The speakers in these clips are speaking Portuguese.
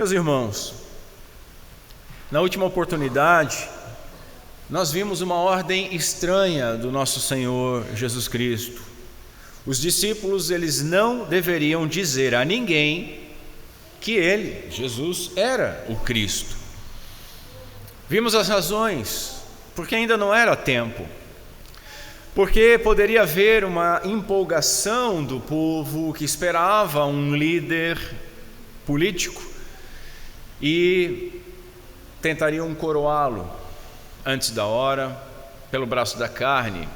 Meus irmãos, na última oportunidade, nós vimos uma ordem estranha do nosso Senhor Jesus Cristo. Os discípulos, eles não deveriam dizer a ninguém que ele, Jesus, era o Cristo. Vimos as razões, porque ainda não era tempo. Porque poderia haver uma empolgação do povo que esperava um líder político e tentariam coroá-lo antes da hora, pelo braço da carne.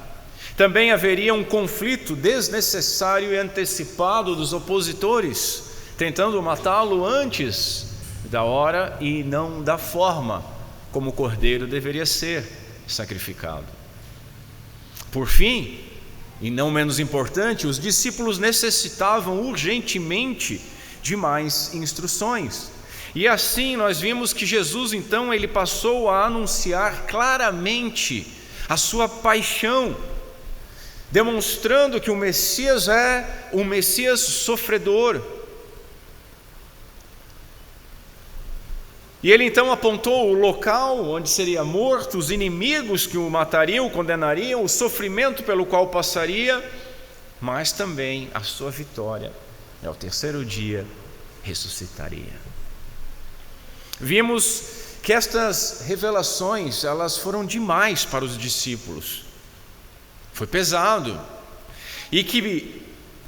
Também haveria um conflito desnecessário e antecipado dos opositores, tentando matá-lo antes da hora e não da forma como o cordeiro deveria ser sacrificado. Por fim, e não menos importante, os discípulos necessitavam urgentemente de mais instruções. E assim nós vimos que Jesus, então, ele passou a anunciar claramente a sua paixão, demonstrando que o Messias é um Messias sofredor. E ele então apontou o local onde seria morto, os inimigos que o matariam, o condenariam, o sofrimento pelo qual passaria, mas também a sua vitória. Ao terceiro dia ressuscitaria. Vimos que estas revelações, elas foram demais para os discípulos. Foi pesado. E que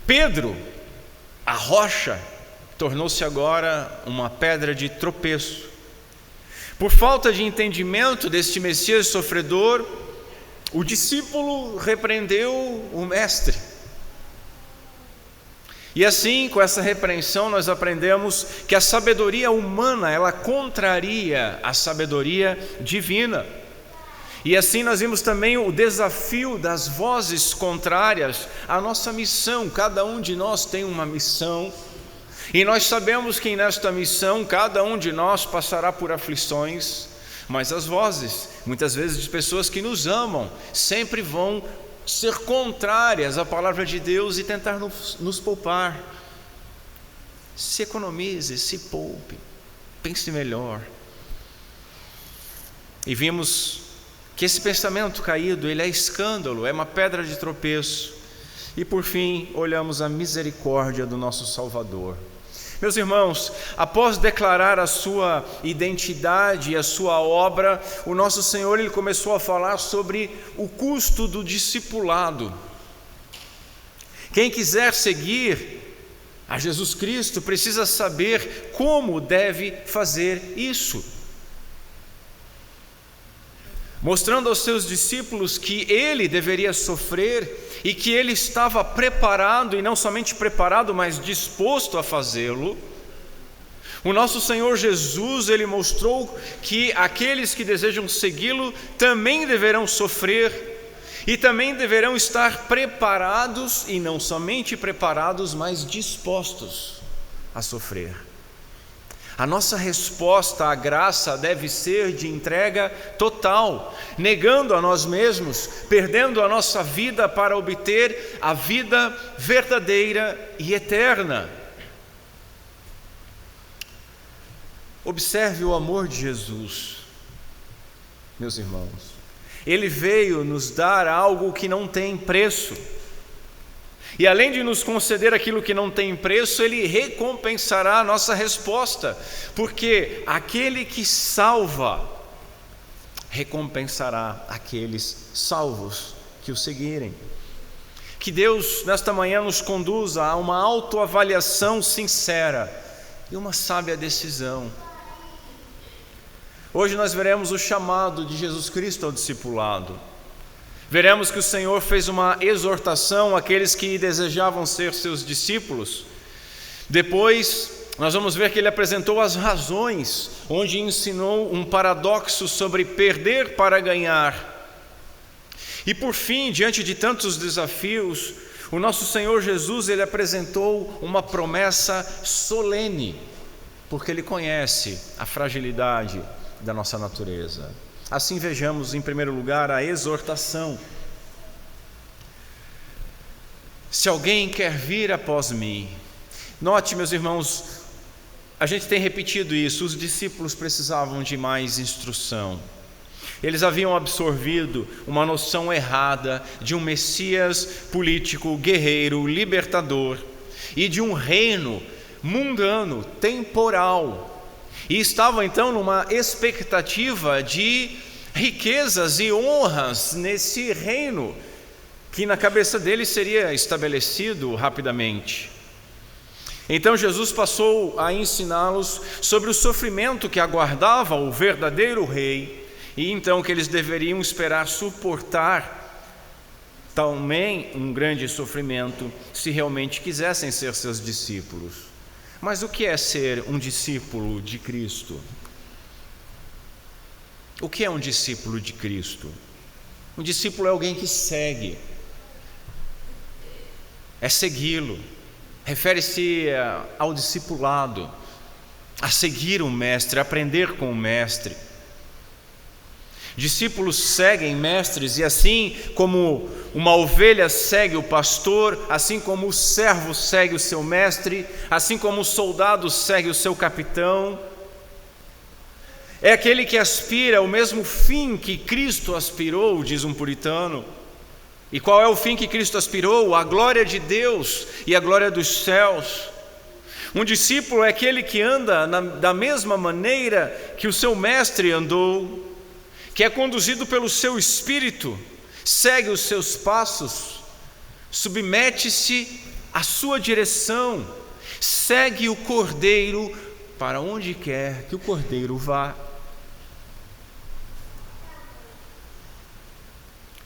Pedro, a rocha, tornou-se agora uma pedra de tropeço. Por falta de entendimento deste Messias sofredor, o discípulo repreendeu o mestre. E assim, com essa repreensão, nós aprendemos que a sabedoria humana, ela contraria a sabedoria divina. E assim nós vimos também o desafio das vozes contrárias à nossa missão. Cada um de nós tem uma missão, e nós sabemos que nesta missão cada um de nós passará por aflições, mas as vozes, muitas vezes de pessoas que nos amam, sempre vão ser contrárias à palavra de Deus e tentar nos poupar. Se economize, se poupe, pense melhor. E vimos que esse pensamento caído, ele é escândalo, é uma pedra de tropeço. E por fim, olhamos a misericórdia do nosso Salvador. Meus irmãos, após declarar a sua identidade e a sua obra, o nosso Senhor, ele começou a falar sobre o custo do discipulado. Quem quiser seguir a Jesus Cristo precisa saber como deve fazer isso, mostrando aos seus discípulos que ele deveria sofrer e que ele estava preparado, e não somente preparado, mas disposto a fazê-lo. O nosso Senhor Jesus, ele mostrou que aqueles que desejam segui-lo também deverão sofrer e também deverão estar preparados, e não somente preparados, mas dispostos a sofrer. A nossa resposta à graça deve ser de entrega total, negando a nós mesmos, perdendo a nossa vida para obter a vida verdadeira e eterna. Observe o amor de Jesus, meus irmãos. Ele veio nos dar algo que não tem preço. E além de nos conceder aquilo que não tem preço, ele recompensará a nossa resposta, porque aquele que salva recompensará aqueles salvos que o seguirem. Que Deus nesta manhã nos conduza a uma autoavaliação sincera e uma sábia decisão. Hoje nós veremos o chamado de Jesus Cristo ao discipulado. Veremos que o Senhor fez uma exortação àqueles que desejavam ser seus discípulos. Depois, nós vamos ver que ele apresentou as razões, onde ensinou um paradoxo sobre perder para ganhar. E por fim, diante de tantos desafios, o nosso Senhor Jesus, ele apresentou uma promessa solene, porque ele conhece a fragilidade da nossa natureza. Assim vejamos em primeiro lugar a exortação. Se alguém quer vir após mim, note, meus irmãos, A gente tem repetido isso, os discípulos precisavam de mais instrução. Eles haviam absorvido uma noção errada de um Messias político, guerreiro, libertador e de um reino mundano, temporal. E estavam então numa expectativa de riquezas e honras nesse reino, que na cabeça deles seria estabelecido rapidamente. Então Jesus passou a ensiná-los sobre o sofrimento que aguardava o verdadeiro rei, e então que eles deveriam esperar suportar também um grande sofrimento, se realmente quisessem ser seus discípulos. Mas o que é ser um discípulo de Cristo? O que é um discípulo de Cristo? Um discípulo é alguém que segue, é segui-lo. Refere-se ao discipulado, a seguir o mestre, a aprender com o mestre. Discípulos seguem mestres, e assim como uma ovelha segue o pastor, assim como o servo segue o seu mestre, assim como o soldado segue o seu capitão, é aquele que aspira ao mesmo fim que Cristo aspirou, diz um puritano. E qual é o fim que Cristo aspirou? A glória de Deus e a glória dos céus. Um discípulo é aquele que anda da mesma maneira que o seu mestre andou, que é conduzido pelo seu espírito, segue os seus passos, submete-se à sua direção, segue o cordeiro para onde quer que o cordeiro vá.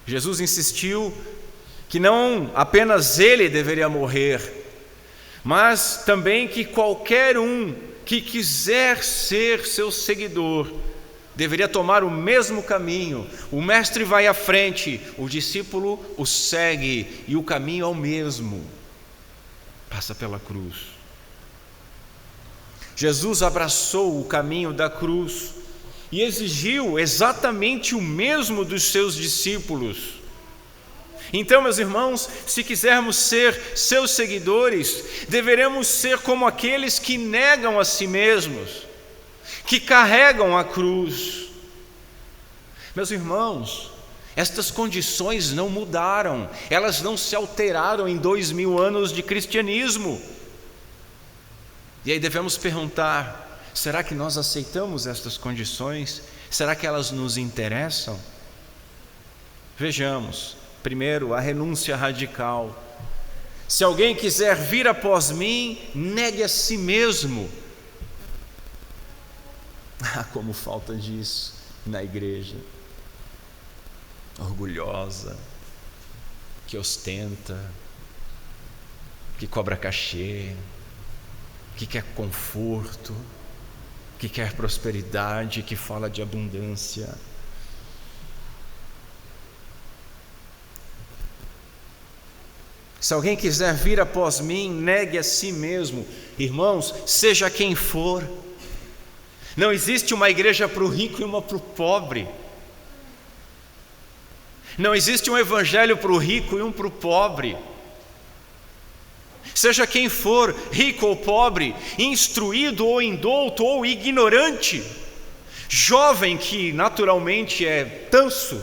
Jesus insistiu que não apenas ele deveria morrer, mas também que qualquer um que quiser ser seu seguidor deveria tomar o mesmo caminho. O mestre vai à frente, o discípulo o segue, e o caminho é o mesmo, passa pela cruz. Jesus abraçou o caminho da cruz e exigiu exatamente o mesmo dos seus discípulos. Então, meus irmãos, se quisermos ser seus seguidores, deveremos ser como aqueles que negam a si mesmos, que carregam a cruz. Meus irmãos, estas condições não mudaram, elas não se alteraram em 2000 anos de cristianismo. E aí devemos perguntar: será que nós aceitamos estas condições? Será que elas nos interessam? Vejamos, primeiro, a renúncia radical. Se alguém quiser vir após mim, negue a si mesmo. Como falta disso na igreja. Orgulhosa, que ostenta, que cobra cachê, que quer conforto, que quer prosperidade, que fala de abundância. Se alguém quiser vir após mim, negue a si mesmo. Irmãos, seja quem for. Não existe uma igreja para o rico e uma para o pobre. Não existe um evangelho para o rico e um para o pobre. Seja quem for, rico ou pobre, instruído ou indouto ou ignorante, jovem que naturalmente é tanso,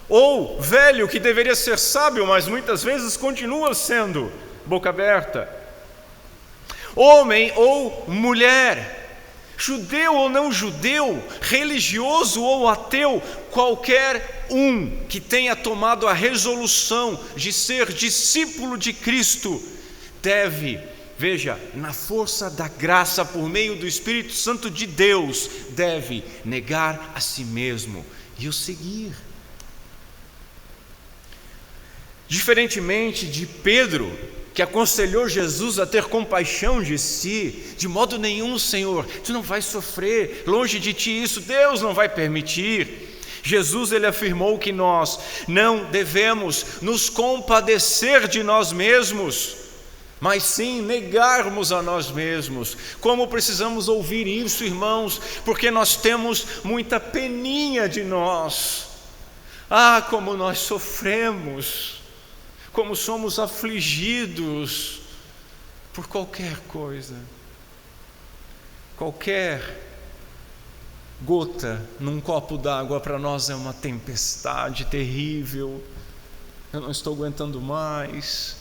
ou velho que deveria ser sábio, mas muitas vezes continua sendo boca aberta, homem ou mulher, judeu ou não judeu, religioso ou ateu, qualquer um que tenha tomado a resolução de ser discípulo de Cristo, deve, veja, na força da graça por meio do Espírito Santo de Deus, deve negar a si mesmo e o seguir. Diferentemente de Pedro, que aconselhou Jesus a ter compaixão de si: de modo nenhum, Senhor, tu não vais sofrer, longe de ti isso, Deus não vai permitir. Jesus, ele afirmou que nós não devemos nos compadecer de nós mesmos, mas sim negarmos a nós mesmos. Como precisamos ouvir isso, irmãos, porque nós temos muita peninha de nós. Ah, como nós sofremos, como somos afligidos por qualquer coisa. Qualquer gota num copo d'água para nós é uma tempestade terrível. Eu não estou aguentando mais.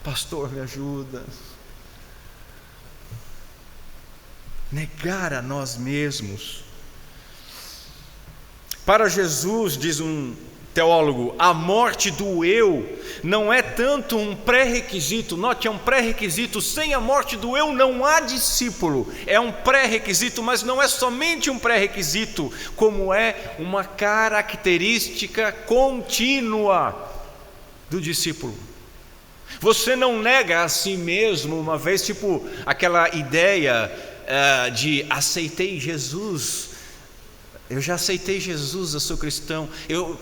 Pastor, me ajuda. Negar a nós mesmos. Para Jesus, diz um teólogo, a morte do eu não é tanto um pré-requisito. Note, é um pré-requisito. Sem a morte do eu não há discípulo. É um pré-requisito, mas não é somente um pré-requisito, como é uma característica contínua do discípulo. Você não nega a si mesmo uma vez, tipo aquela ideia de aceitei Jesus. Eu já aceitei Jesus, eu sou cristão, eu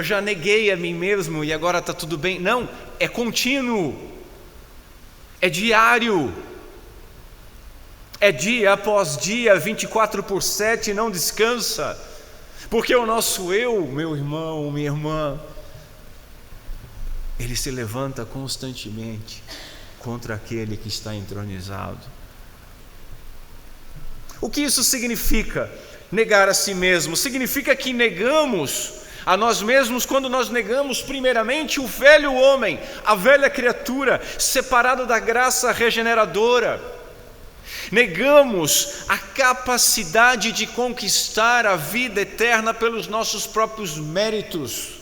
já neguei a mim mesmo e agora está tudo bem. Não, é contínuo, é diário, é dia após dia, 24/7, não descansa, porque o nosso eu, meu irmão, minha irmã, ele se levanta constantemente contra aquele que está entronizado. O que isso significa? Negar a si mesmo significa que negamos a nós mesmos quando nós negamos primeiramente o velho homem, a velha criatura, separado da graça regeneradora. Negamos a capacidade de conquistar a vida eterna pelos nossos próprios méritos,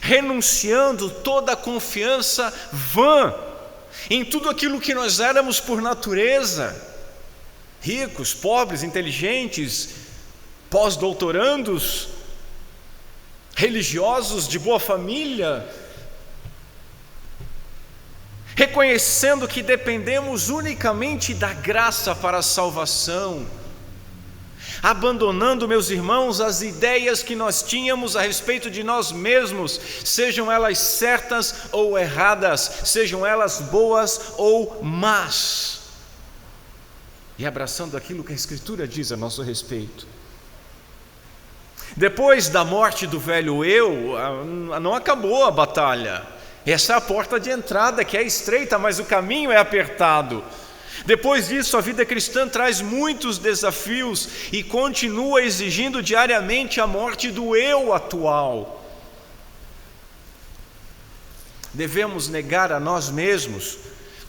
renunciando toda a confiança vã em tudo aquilo que nós éramos por natureza. Ricos, pobres, inteligentes, pós-doutorandos, religiosos de boa família, reconhecendo que dependemos unicamente da graça para a salvação, abandonando, meus irmãos, as ideias que nós tínhamos a respeito de nós mesmos, sejam elas certas ou erradas, sejam elas boas ou más, e abraçando aquilo que a Escritura diz a nosso respeito. Depois da morte do velho eu, não acabou a batalha. Essa é a porta de entrada, que é estreita, mas o caminho é apertado. Depois disso, a vida cristã traz muitos desafios e continua exigindo diariamente a morte do eu atual. Devemos negar a nós mesmos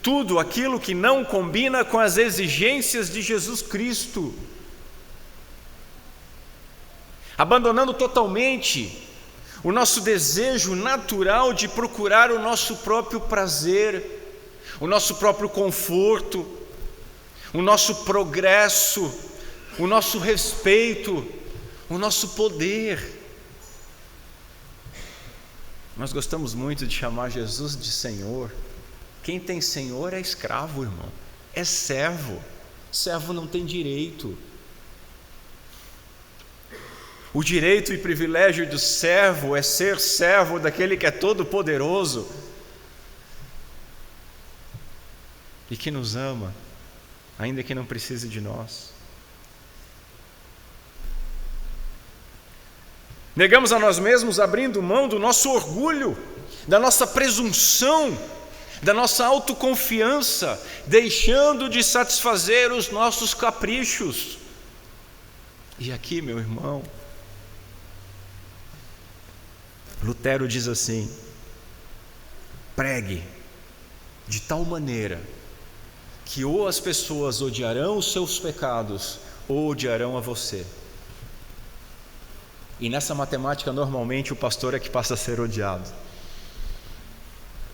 tudo aquilo que não combina com as exigências de Jesus Cristo, abandonando totalmente o nosso desejo natural de procurar o nosso próprio prazer, o nosso próprio conforto, o nosso progresso, o nosso respeito, o nosso poder. Nós gostamos muito de chamar Jesus de Senhor. Quem tem senhor é escravo, irmão, é servo. Servo não tem direito. O direito e privilégio do servo é ser servo daquele que é todo poderoso e que nos ama, ainda que não precise de nós. Negamos a nós mesmos abrindo mão do nosso orgulho, da nossa presunção, da nossa autoconfiança, deixando de satisfazer os nossos caprichos. E aqui, meu irmão, Lutero diz assim: pregue de tal maneira que ou as pessoas odiarão os seus pecados ou odiarão a você. E nessa matemática, normalmente, o pastor é que passa a ser odiado.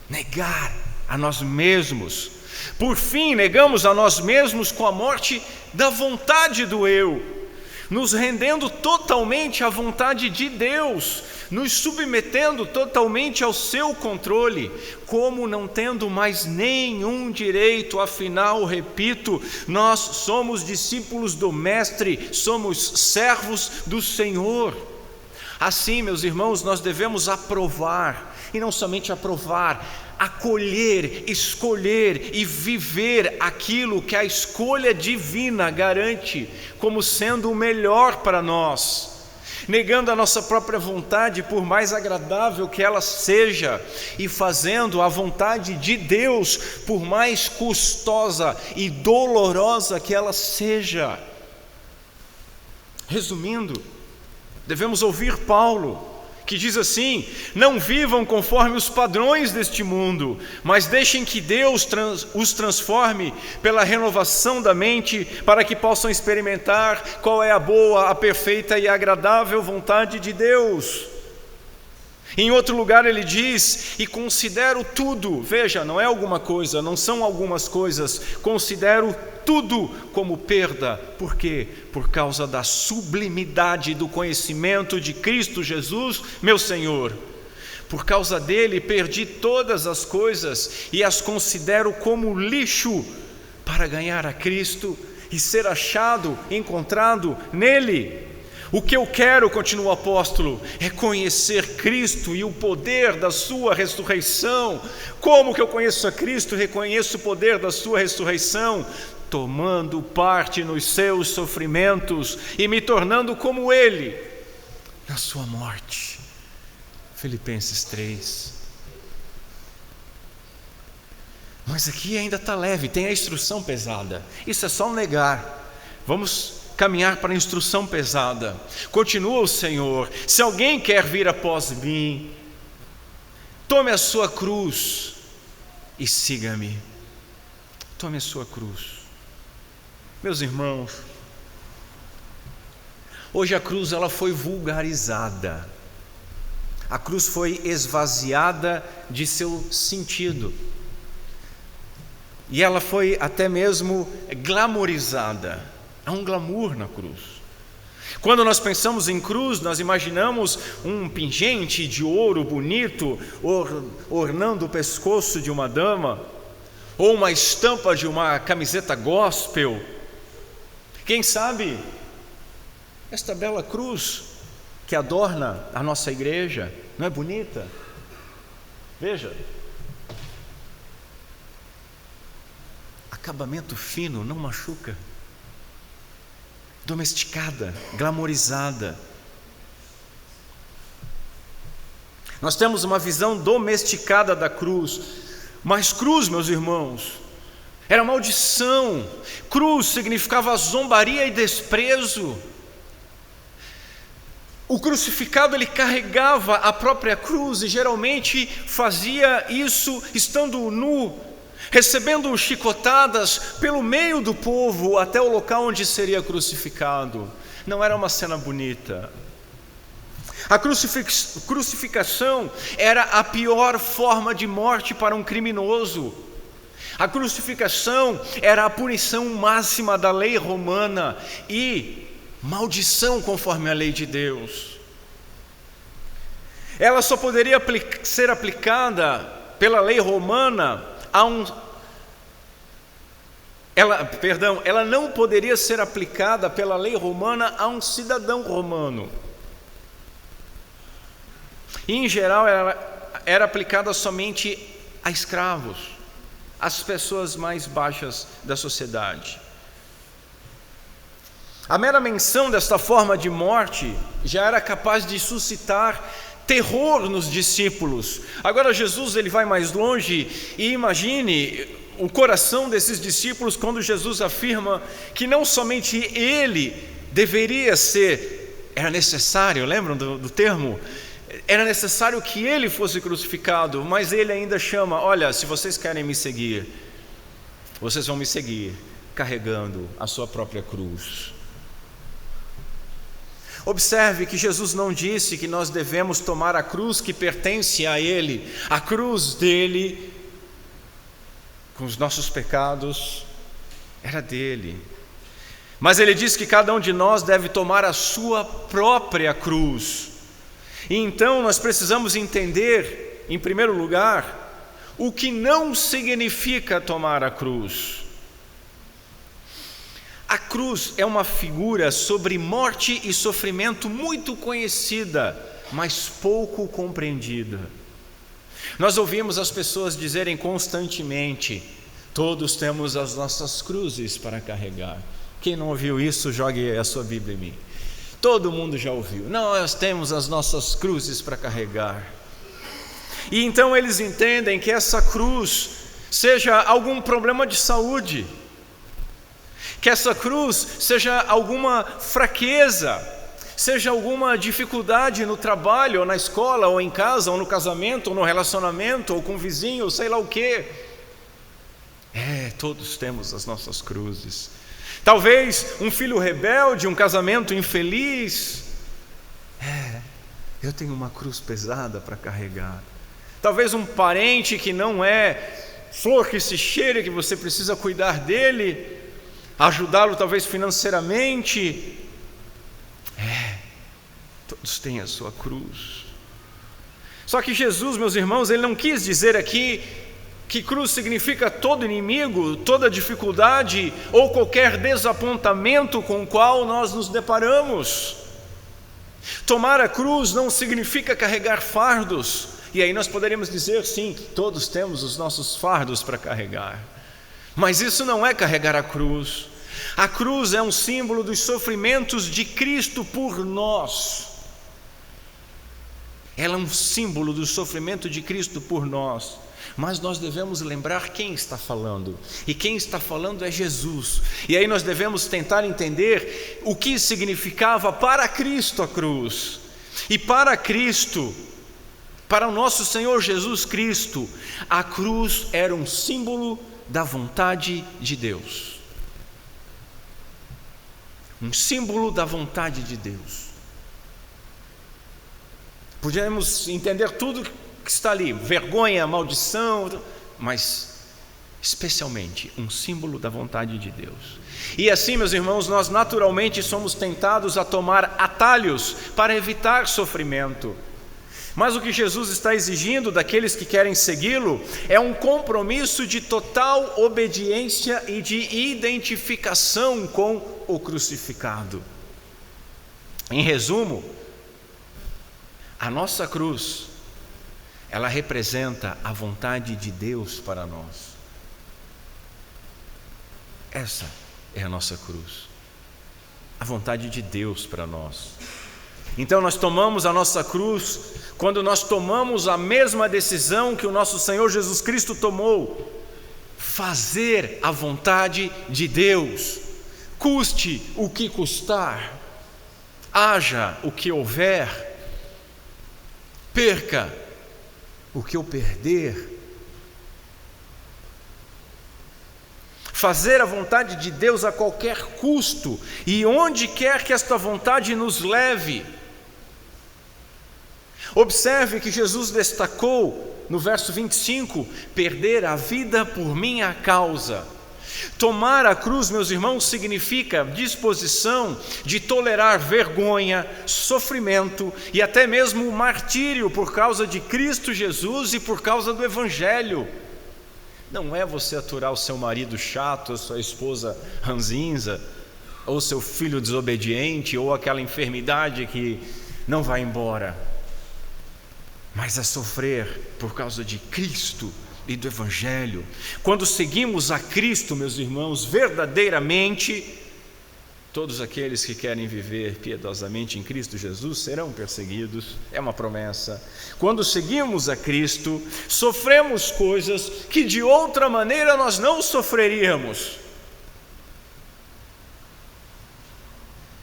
Negar a nós mesmos. Por fim, negamos a nós mesmos com a morte da vontade do eu, nos rendendo totalmente à vontade de Deus, nos submetendo totalmente ao seu controle, como não tendo mais nenhum direito. Afinal, repito, nós somos discípulos do Mestre, somos servos do Senhor. Assim, meus irmãos, nós devemos aprovar, e não somente aprovar, acolher, escolher e viver aquilo que a escolha divina garante como sendo o melhor para nós. negando a nossa própria vontade, por mais agradável que ela seja, e fazendo a vontade de Deus, por mais custosa e dolorosa que ela seja. Resumindo, devemos ouvir Paulo, que diz assim: não vivam conforme os padrões deste mundo, mas deixem que Deus os transforme pela renovação da mente, para que possam experimentar qual é a boa, a perfeita e agradável vontade de Deus. Em outro lugar ele diz: e considero tudo, veja, não é alguma coisa, não são algumas coisas, considero tudo como perda. Por quê? Por causa da sublimidade do conhecimento de Cristo Jesus, meu Senhor. Por causa dele perdi todas as coisas e as considero como lixo para ganhar a Cristo e ser achado, encontrado nele. O que eu quero, continua o apóstolo, é conhecer Cristo e o poder da sua ressurreição. Como que eu conheço a Cristo, reconheço o poder da sua ressurreição? Tomando parte nos seus sofrimentos e me tornando como Ele na sua morte. Filipenses 3. Mas aqui ainda está leve, tem a instrução pesada. Isso é só um negar. Vamos caminhar para a instrução pesada. Continua o Senhor: se alguém quer vir após mim, tome a sua cruz e siga-me. Tome a sua cruz. Meus irmãos, hoje a cruz ela foi vulgarizada. A cruz foi esvaziada de seu sentido. E ela foi até mesmo glamorizada. Há um glamour na cruz. Quando nós pensamos em cruz, nós imaginamos um pingente de ouro bonito ornando o pescoço de uma dama, ou uma estampa de uma camiseta gospel. Quem sabe esta bela cruz que adorna a nossa igreja, não é bonita? Veja, acabamento fino, não machuca, domesticada, glamorizada. Nós temos uma visão domesticada da cruz, mas cruz, meus irmãos, era maldição. Cruz significava zombaria e desprezo. O crucificado ele carregava a própria cruz e geralmente fazia isso estando nu, recebendo chicotadas pelo meio do povo até o local onde seria crucificado. Não era uma cena bonita. A crucificação era a pior forma de morte para um criminoso. A crucificação era a punição máxima da lei romana e maldição conforme a lei de Deus. Ela só poderia ser aplicada pela lei romana ela não poderia ser aplicada pela lei romana a um cidadão romano. E, em geral, ela era aplicada somente a escravos, as pessoas mais baixas da sociedade. A mera menção desta forma de morte já era capaz de suscitar terror nos discípulos. Agora Jesus ele vai mais longe e imagine o coração desses discípulos quando Jesus afirma que não somente ele deveria ser, era necessário, lembram do termo? Era necessário que ele fosse crucificado, mas ele ainda chama: olha, se vocês querem me seguir, vocês vão me seguir carregando a sua própria cruz. Observe que Jesus não disse que nós devemos tomar a cruz que pertence a Ele, a cruz dele, com os nossos pecados, era dele. Mas Ele disse que cada um de nós deve tomar a sua própria cruz. E então nós precisamos entender, em primeiro lugar, o que não significa tomar a cruz. A cruz é uma figura sobre morte e sofrimento muito conhecida, mas pouco compreendida. Nós ouvimos as pessoas dizerem constantemente: todos temos as nossas cruzes para carregar. Quem não ouviu isso, jogue a sua Bíblia em mim. Todo mundo já ouviu. Nós temos as nossas cruzes para carregar. E então eles entendem que essa cruz seja algum problema de saúde, que essa cruz seja alguma fraqueza, seja alguma dificuldade no trabalho, ou na escola, ou em casa, ou no casamento, ou no relacionamento, ou com o vizinho, ou sei lá o quê. Todos temos as nossas cruzes. Talvez um filho rebelde, um casamento infeliz. Eu tenho uma cruz pesada para carregar. Talvez um parente que não é flor que se cheira, que você precisa cuidar dele, ajudá-lo talvez financeiramente. Todos têm a sua cruz. Só que Jesus, meus irmãos, ele não quis dizer aqui que cruz significa todo inimigo, toda dificuldade ou qualquer desapontamento com o qual nós nos deparamos. Tomar a cruz não significa carregar fardos. E aí nós poderíamos dizer, sim, todos temos os nossos fardos para carregar. Mas isso não é carregar a cruz. A cruz é um símbolo dos sofrimentos de Cristo por nós. Ela é um símbolo do sofrimento de Cristo por nós. Mas nós devemos lembrar quem está falando. E quem está falando é Jesus. E aí nós devemos tentar entender o que significava para Cristo a cruz. E para Cristo, para o nosso Senhor Jesus Cristo, a cruz era um símbolo da vontade de Deus. Um símbolo da vontade de Deus. Podemos entender tudo que está ali, vergonha, maldição, mas especialmente um símbolo da vontade de Deus. E assim, meus irmãos, nós naturalmente somos tentados a tomar atalhos para evitar sofrimento. Mas o que Jesus está exigindo daqueles que querem segui-lo é um compromisso de total obediência e de identificação com o crucificado. Em resumo, a nossa cruz, ela representa a vontade de Deus para nós. Essa é a nossa cruz, a vontade de Deus para nós. Então nós tomamos a nossa cruz quando nós tomamos a mesma decisão que o nosso Senhor Jesus Cristo tomou: fazer a vontade de Deus, custe o que custar, haja o que houver, perca o que eu perder. Fazer a vontade de Deus a qualquer custo e onde quer que esta vontade nos leve. Observe que Jesus destacou no verso 25: perder a vida por minha causa. Tomar a cruz, meus irmãos, significa disposição de tolerar vergonha, sofrimento e até mesmo martírio por causa de Cristo Jesus e por causa do Evangelho. Não é você aturar o seu marido chato, a sua esposa ranzinza, ou seu filho desobediente, ou aquela enfermidade que não vai embora. Mas é sofrer por causa de Cristo e do Evangelho. Quando seguimos a Cristo, meus irmãos, verdadeiramente, todos aqueles que querem viver piedosamente em Cristo Jesus serão perseguidos, é uma promessa. Quando seguimos a Cristo, sofremos coisas que de outra maneira nós não sofreríamos.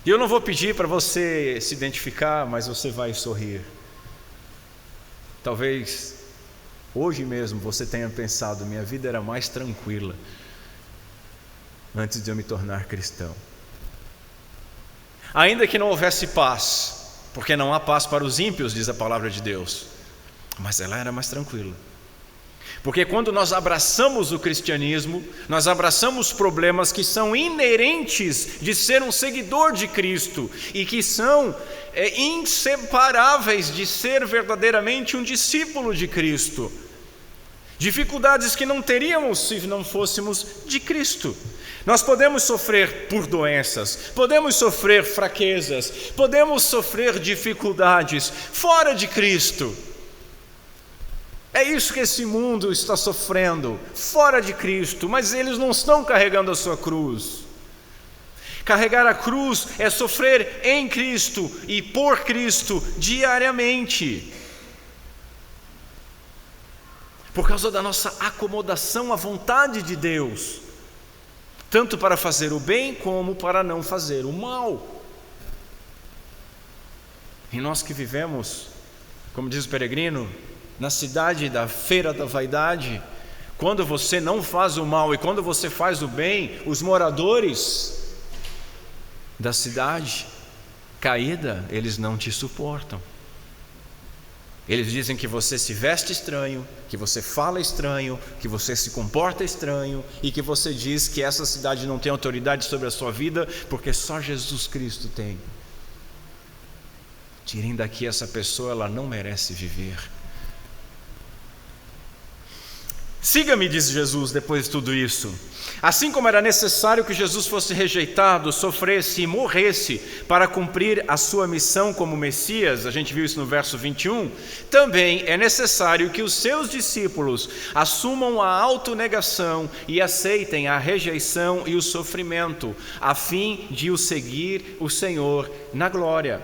E eu não vou pedir para você se identificar, mas você vai sorrir. Talvez hoje mesmo você tenha pensado: minha vida era mais tranquila antes de eu me tornar cristão. Ainda que não houvesse paz, porque não há paz para os ímpios, diz a palavra de Deus, mas ela era mais tranquila. Porque quando nós abraçamos o cristianismo, nós abraçamos problemas que são inerentes de ser um seguidor de Cristo e que são inseparáveis de ser verdadeiramente um discípulo de Cristo. Dificuldades que não teríamos se não fôssemos de Cristo. Nós podemos sofrer por doenças, podemos sofrer fraquezas, podemos sofrer dificuldades fora de Cristo. É isso que esse mundo está sofrendo, fora de Cristo, mas eles não estão carregando a sua cruz. Carregar a cruz é sofrer em Cristo e por Cristo diariamente. Por causa da nossa acomodação à vontade de Deus, tanto para fazer o bem como para não fazer o mal. E nós que vivemos, como diz o peregrino, na cidade da feira da vaidade, quando você não faz o mal e quando você faz o bem, os moradores da cidade caída, eles não te suportam. Eles dizem que você se veste estranho, que você fala estranho, que você se comporta estranho e que você diz que essa cidade não tem autoridade sobre a sua vida porque só Jesus Cristo tem. Tirem daqui essa pessoa, ela não merece viver. Siga-me, diz Jesus depois de tudo isso. Assim como era necessário que Jesus fosse rejeitado, sofresse e morresse para cumprir a sua missão como Messias, a gente viu isso no verso 21, também é necessário que os seus discípulos assumam a autonegação e aceitem a rejeição e o sofrimento, a fim de o seguir o Senhor na glória.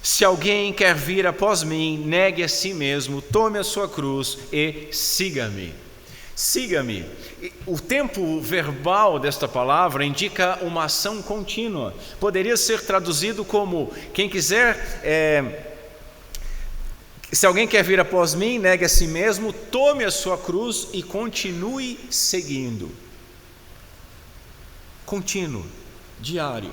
Se alguém quer vir após mim, negue a si mesmo, tome a sua cruz e siga-me. Siga-me. O tempo verbal desta palavra indica uma ação contínua. Poderia ser traduzido como: quem quiser, se alguém quer vir após mim, negue a si mesmo, tome a sua cruz e continue seguindo. Contínuo, diário.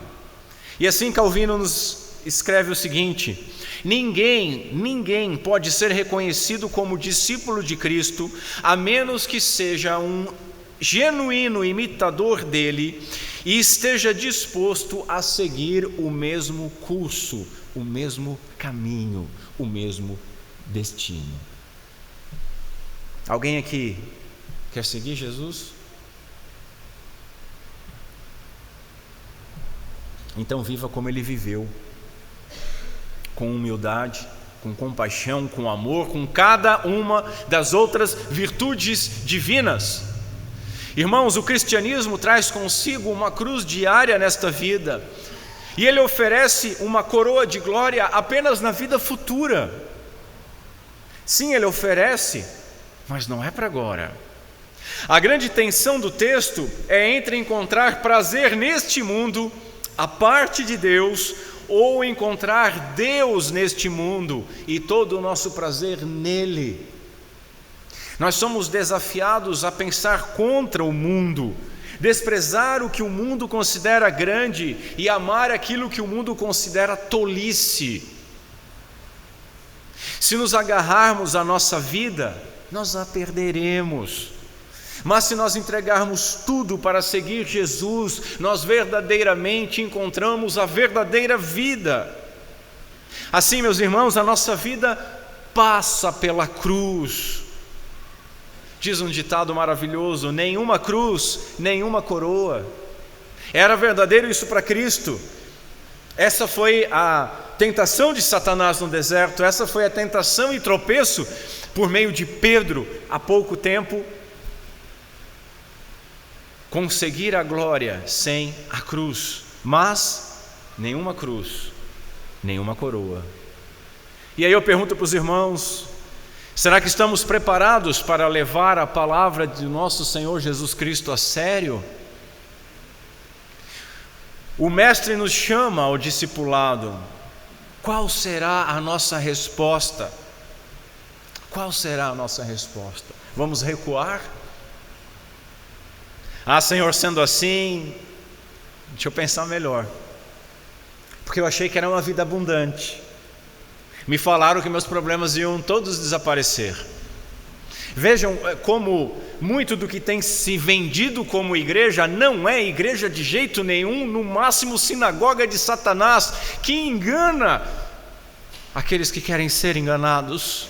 E assim Calvino nos escreve o seguinte: ninguém pode ser reconhecido como discípulo de Cristo a menos que seja um genuíno imitador dele e esteja disposto a seguir o mesmo curso, o mesmo caminho, o mesmo destino. Alguém aqui quer seguir Jesus? Então viva como ele viveu, com humildade, com compaixão, com amor, com cada uma das outras virtudes divinas. Irmãos, o cristianismo traz consigo uma cruz diária nesta vida, e ele oferece uma coroa de glória apenas na vida futura. Sim, ele oferece, mas não é para agora. A grande tensão do texto é entre encontrar prazer neste mundo, a parte de Deus, ou encontrar Deus neste mundo e todo o nosso prazer nele. Nós somos desafiados a pensar contra o mundo, desprezar o que o mundo considera grande e amar aquilo que o mundo considera tolice. Se nos agarrarmos à nossa vida, nós a perderemos. Mas se nós entregarmos tudo para seguir Jesus, nós verdadeiramente encontramos a verdadeira vida. Assim, meus irmãos, a nossa vida passa pela cruz. Diz um ditado maravilhoso: nenhuma cruz, nenhuma coroa. Era verdadeiro isso para Cristo. Essa foi a tentação de Satanás no deserto, essa foi a tentação e tropeço por meio de Pedro há pouco tempo. Conseguir a glória sem a cruz, mas nenhuma cruz, nenhuma coroa. E aí eu pergunto para os irmãos: será que estamos preparados para levar a palavra de nosso Senhor Jesus Cristo a sério? O Mestre nos chama ao discipulado. Qual será a nossa resposta? Qual será a nossa resposta? Vamos recuar? Ah, Senhor, sendo assim, deixa eu pensar melhor, porque eu achei que era uma vida abundante. Me falaram que meus problemas iam todos desaparecer. Vejam como muito do que tem se vendido como igreja não é igreja de jeito nenhum, no máximo sinagoga de Satanás, que engana aqueles que querem ser enganados,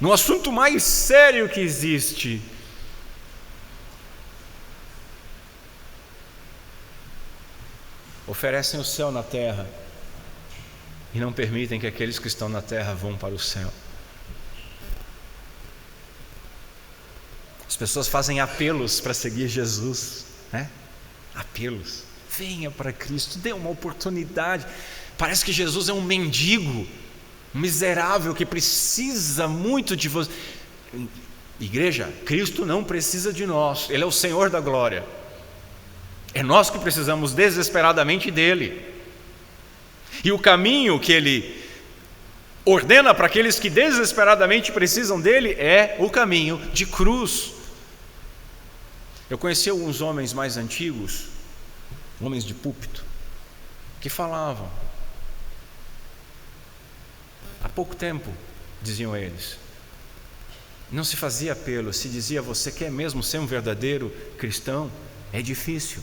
no assunto mais sério que existe. Oferecem o céu na terra e não permitem que aqueles que estão na terra vão para o céu. As pessoas fazem apelos para seguir Jesus, né? Apelos. Venha para Cristo, dê uma oportunidade. Parece que Jesus é um mendigo, um miserável que precisa muito de você. Igreja, Cristo não precisa de nós, Ele é o Senhor da glória. É nós que precisamos desesperadamente dEle. E o caminho que Ele ordena para aqueles que desesperadamente precisam dEle é o caminho de cruz. Eu conheci alguns homens mais antigos, homens de púlpito, que falavam, há pouco tempo, diziam eles, não se fazia apelo, se dizia: você quer mesmo ser um verdadeiro cristão? É difícil.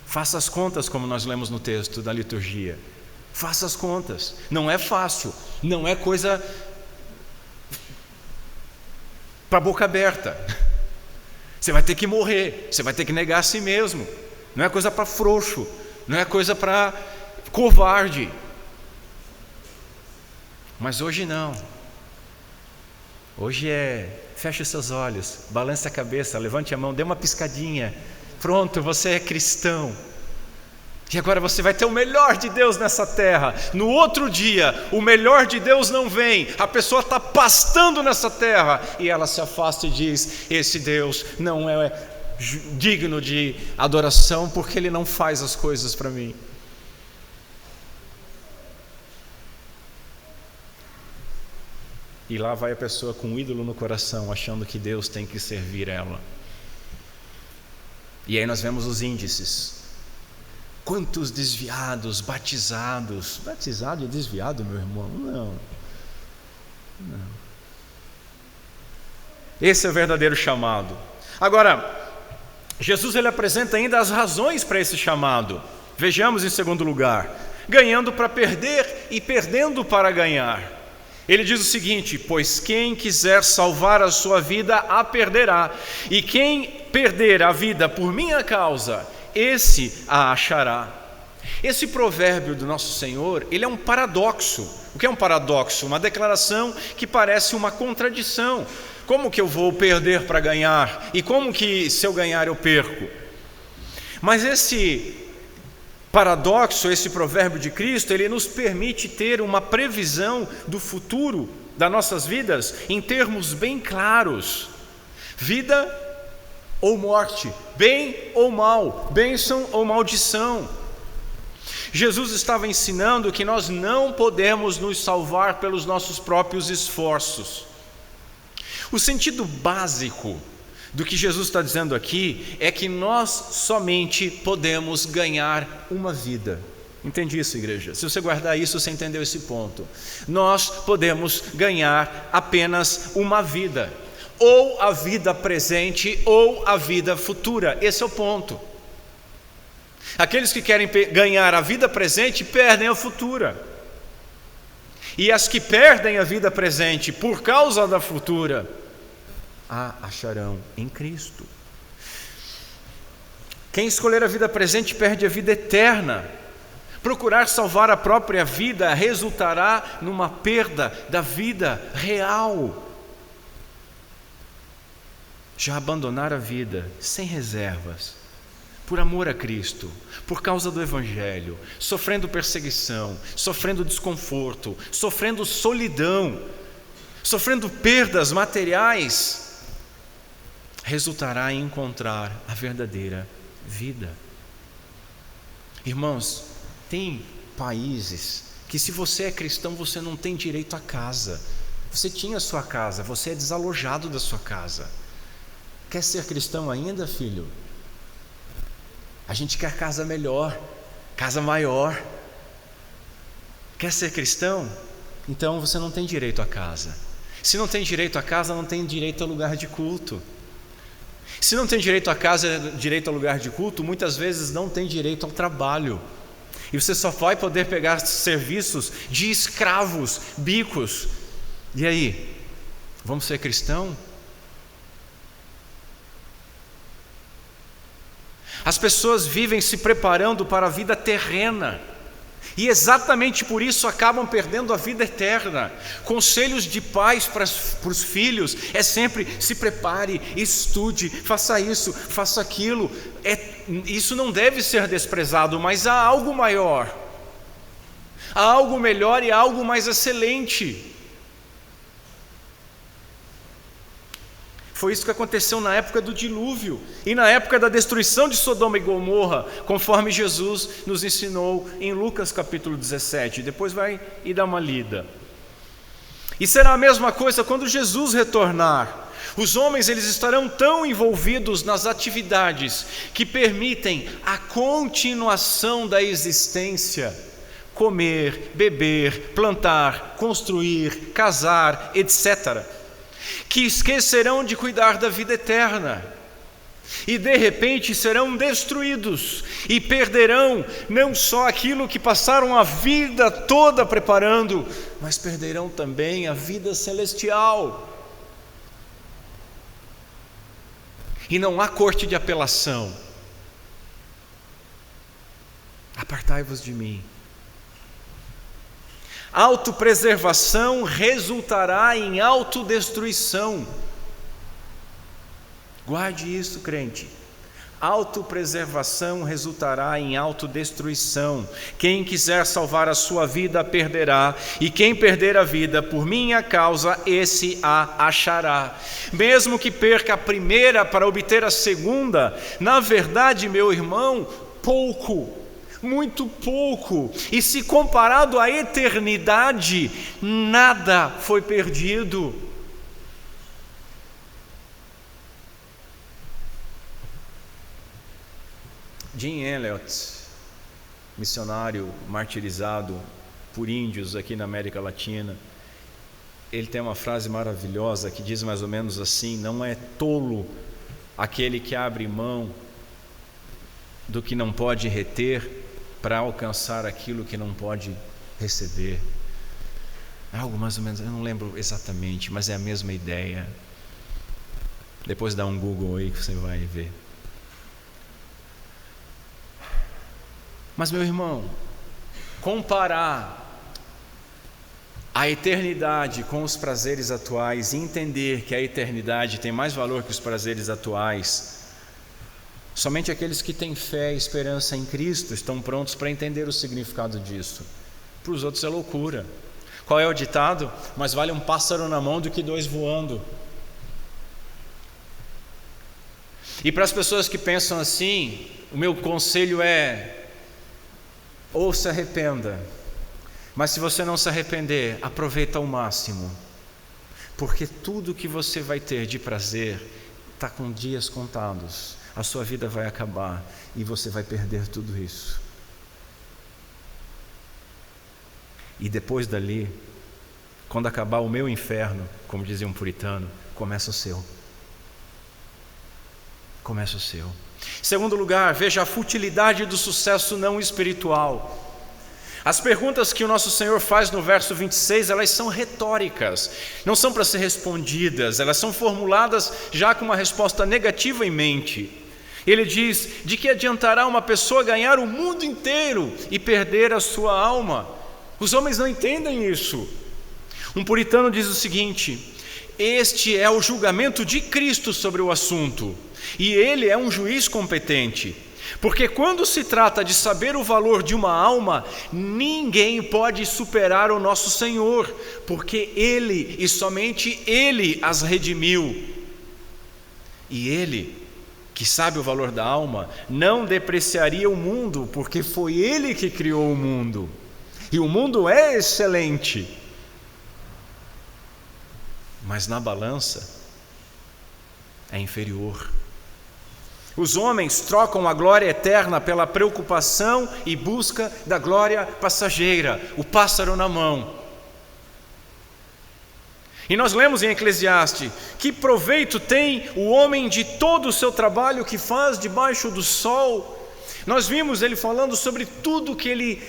Faça as contas, como nós lemos no texto da liturgia. Faça as contas. Não é fácil, não é coisa para boca aberta. Você vai ter que morrer, você vai ter que negar a si mesmo. Não é coisa para frouxo, não é coisa para covarde. Mas hoje não. Hoje feche os seus olhos, balance a cabeça, levante a mão, dê uma piscadinha. Pronto, você é cristão. E agora você vai ter o melhor de Deus nessa terra. No outro dia, o melhor de Deus não vem. A pessoa está pastando nessa terra e ela se afasta e diz: esse Deus não é digno de adoração, porque Ele não faz as coisas para mim. E lá vai a pessoa com um ídolo no coração, achando que Deus tem que servir ela. E aí nós vemos os índices. Quantos desviados, batizados. Batizado e desviado, meu irmão? Não. Esse é o verdadeiro chamado. Agora, Jesus ele apresenta ainda as razões para esse chamado. Vejamos em segundo lugar: ganhando para perder e perdendo para ganhar. Ele diz o seguinte: pois quem quiser salvar a sua vida a perderá, e quem perder a vida por minha causa, esse a achará. Esse provérbio do nosso Senhor, ele é um paradoxo. O que é um paradoxo? Uma declaração que parece uma contradição. Como que eu vou perder para ganhar? E como que se eu ganhar eu perco? Mas esse paradoxo, esse provérbio de Cristo, ele nos permite ter uma previsão do futuro das nossas vidas em termos bem claros: vida ou morte, bem ou mal, bênção ou maldição. Jesus estava ensinando que nós não podemos nos salvar pelos nossos próprios esforços. O sentido básico do que Jesus está dizendo aqui é que nós somente podemos ganhar uma vida. Entende isso, igreja? Se você guardar isso, você entendeu esse ponto. Nós podemos ganhar apenas uma vida, ou a vida presente ou a vida futura. Esse é o ponto. Aqueles que querem ganhar a vida presente perdem a futura, e as que perdem a vida presente por causa da futura a acharão em Cristo. Quem escolher a vida presente perde a vida eterna. Procurar salvar a própria vida resultará numa perda da vida real. Já abandonar a vida sem reservas, por amor a Cristo, por causa do Evangelho, sofrendo perseguição, sofrendo desconforto, sofrendo solidão, sofrendo perdas materiais, resultará em encontrar a verdadeira vida. Irmãos, tem países que, se você é cristão, você não tem direito à casa. Você tinha sua casa, você é desalojado da sua casa. Quer ser cristão ainda, filho? A gente quer casa melhor, casa maior. Quer ser cristão? Então você não tem direito à casa. Se não tem direito à casa, não tem direito ao lugar de culto. Se não tem direito à casa, direito ao lugar de culto, muitas vezes não tem direito ao trabalho. E você só vai poder pegar serviços de escravos, bicos. E aí? Vamos ser cristão? As pessoas vivem se preparando para a vida terrena E exatamente por isso acabam perdendo a vida eterna. Conselhos de pais para os filhos é sempre: se prepare, estude, faça isso, faça aquilo. Isso não deve ser desprezado, mas há algo maior, há algo melhor e há algo mais excelente. Foi isso que aconteceu na época do dilúvio e na época da destruição de Sodoma e Gomorra, conforme Jesus nos ensinou em Lucas capítulo 17. Depois vai e dá uma lida. E será a mesma coisa quando Jesus retornar. Os homens, eles estarão tão envolvidos nas atividades que permitem a continuação da existência: comer, beber, plantar, construir, casar, etc., que esquecerão de cuidar da vida eterna, e de repente serão destruídos, e perderão não só aquilo que passaram a vida toda preparando, mas perderão também a vida celestial. E não há corte de apelação. Apartai-vos de mim. Autopreservação resultará em autodestruição. Guarde isso, crente. Autopreservação resultará em autodestruição. Quem quiser salvar a sua vida a perderá, e quem perder a vida por minha causa, esse a achará. Mesmo que perca a primeira para obter a segunda, na verdade, meu irmão, pouco, muito pouco, e se comparado à eternidade, nada foi perdido. Jim Elliot, missionário martirizado por índios aqui na América Latina, ele tem uma frase maravilhosa que diz mais ou menos assim: não é tolo aquele que abre mão do que não pode reter para alcançar aquilo que não pode receber. Algo mais ou menos, eu não lembro exatamente, mas é a mesma ideia. Depois dá um Google aí que você vai ver. Mas, meu irmão, comparar a eternidade com os prazeres atuais e entender que a eternidade tem mais valor que os prazeres atuais, somente aqueles que têm fé e esperança em Cristo estão prontos para entender o significado disso. Para os outros é loucura. Qual é o ditado? Mais vale um pássaro na mão do que dois voando. E para as pessoas que pensam assim, o meu conselho é: ou se arrependa, mas se você não se arrepender, aproveita ao máximo, porque tudo que você vai ter de prazer está com dias contados. A sua vida vai acabar e você vai perder tudo isso. E depois dali, quando acabar o meu inferno, como dizia um puritano, começa o seu. Começa o seu. Segundo lugar, veja a futilidade do sucesso não espiritual. As perguntas que o nosso Senhor faz no verso 26, elas são retóricas, não são para ser respondidas, elas são formuladas já com uma resposta negativa em mente. Ele diz: de que adiantará uma pessoa ganhar o mundo inteiro e perder a sua alma? Os homens não entendem isso. Um puritano diz o seguinte: este é o julgamento de Cristo sobre o assunto, e Ele é um juiz competente, porque quando se trata de saber o valor de uma alma, ninguém pode superar o nosso Senhor, porque Ele e somente Ele as redimiu. E Ele, que sabe o valor da alma, não depreciaria o mundo, porque foi Ele que criou o mundo, e o mundo é excelente. Mas na balança é inferior. Os homens trocam a glória eterna pela preocupação e busca da glória passageira, o pássaro na mão. E nós lemos em Eclesiastes: que proveito tem o homem de todo o seu trabalho que faz debaixo do sol? Nós vimos ele falando sobre tudo que ele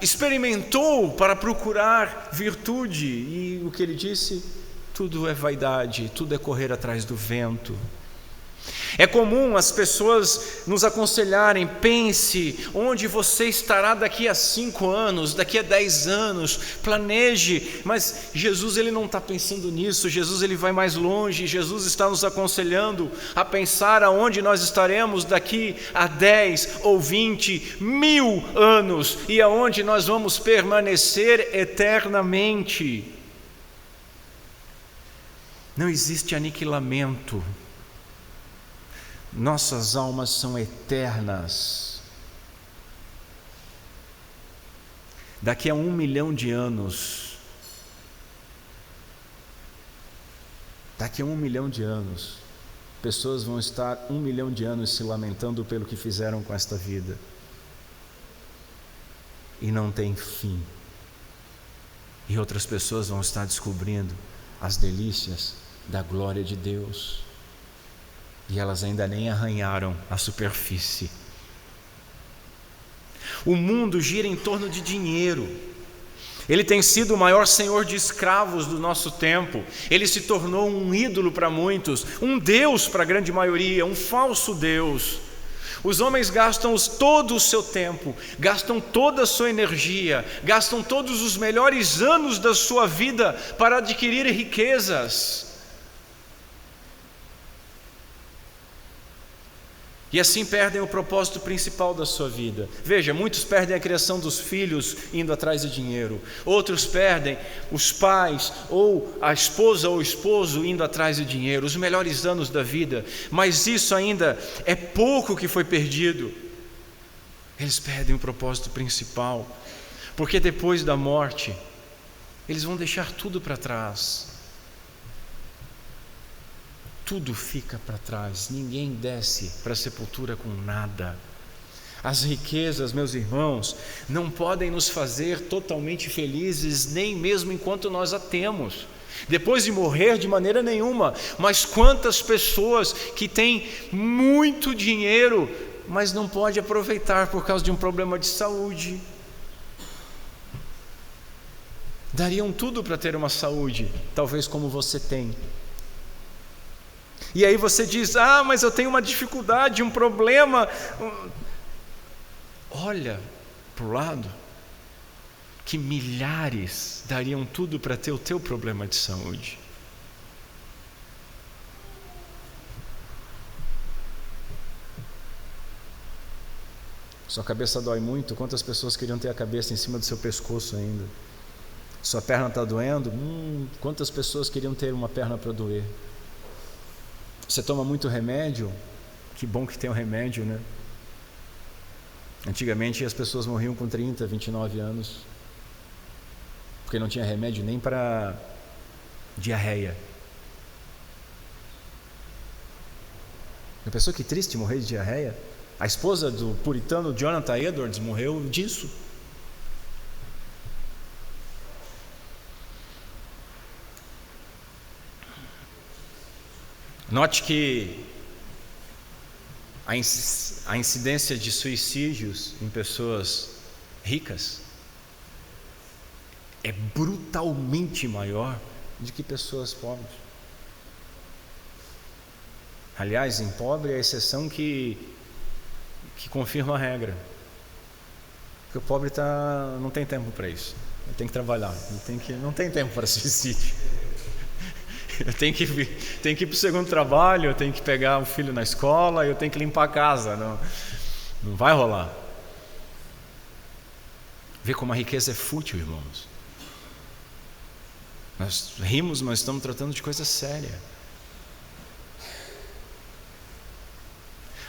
experimentou para procurar virtude, e o que ele disse? Tudo é vaidade, tudo é correr atrás do vento. É comum as pessoas nos aconselharem: pense onde você estará daqui a 5 anos, daqui a 10 anos, planeje. Mas Jesus, ele não está pensando nisso. Jesus, ele vai mais longe. Jesus está nos aconselhando a pensar aonde nós estaremos daqui a 10 ou 20, 1000 anos, e aonde nós vamos permanecer eternamente. Não existe aniquilamento. Nossas almas são eternas. Daqui a 1 milhão de anos, pessoas vão estar 1 milhão de anos se lamentando pelo que fizeram com esta vida. E não tem fim. E outras pessoas vão estar descobrindo as delícias da glória de Deus. E elas ainda nem arranharam a superfície. O mundo gira em torno de dinheiro. Ele tem sido o maior senhor de escravos do nosso tempo. Ele se tornou um ídolo para muitos, um Deus para a grande maioria, um falso Deus. Os homens gastam todo o seu tempo, gastam toda a sua energia, gastam todos os melhores anos da sua vida para adquirir riquezas. E assim perdem o propósito principal da sua vida. Veja, muitos perdem a criação dos filhos indo atrás de dinheiro. Outros perdem os pais, ou a esposa ou o esposo indo atrás de dinheiro, os melhores anos da vida. Mas isso ainda é pouco que foi perdido. Eles perdem o propósito principal, porque depois da morte, eles vão deixar tudo para trás. Tudo fica para trás, ninguém desce para a sepultura com nada. As riquezas, meus irmãos, não podem nos fazer totalmente felizes, nem mesmo enquanto nós a temos. Depois de morrer, de maneira nenhuma. Mas quantas pessoas que têm muito dinheiro, mas não pode aproveitar por causa de um problema de saúde. Dariam tudo para ter uma saúde, talvez como você tem. E aí você diz: mas eu tenho uma dificuldade, um problema. Olha para o lado, que milhares dariam tudo para ter o teu problema de saúde. Sua cabeça dói muito, quantas pessoas queriam ter a cabeça em cima do seu pescoço ainda? Sua perna está doendo? Quantas pessoas queriam ter uma perna para doer? Você toma muito remédio? Que bom que tem um remédio, né? Antigamente as pessoas morriam com 30, 29 anos, porque não tinha remédio nem para diarreia. A pessoa que triste morrer de diarreia. A esposa do puritano Jonathan Edwards morreu disso. Note que a incidência de suicídios em pessoas ricas é brutalmente maior do que pessoas pobres. Aliás, em pobre é a exceção que confirma a regra. Porque o pobre não tem tempo para isso. Ele tem que trabalhar, não tem tempo para suicídio. Eu tenho que ir para o segundo trabalho, eu tenho que pegar o filho na escola, eu tenho que limpar a casa. Não vai rolar. Vê como a riqueza é fútil, irmãos. Nós rimos, mas estamos tratando de coisa séria.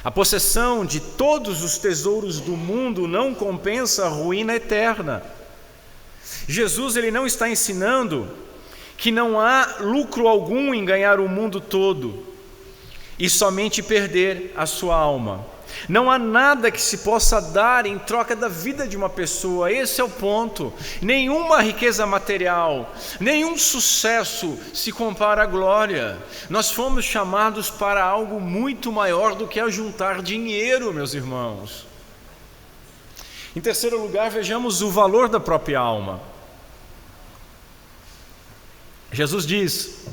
A possessão de todos os tesouros do mundo não compensa a ruína eterna. Jesus, ele não está ensinando que não há lucro algum em ganhar o mundo todo e somente perder a sua alma. Não há nada que se possa dar em troca da vida de uma pessoa. Esse é o ponto. Nenhuma riqueza material, nenhum sucesso se compara à glória. Nós fomos chamados para algo muito maior do que ajuntar dinheiro, meus irmãos. Em terceiro lugar, vejamos o valor da própria alma. Jesus diz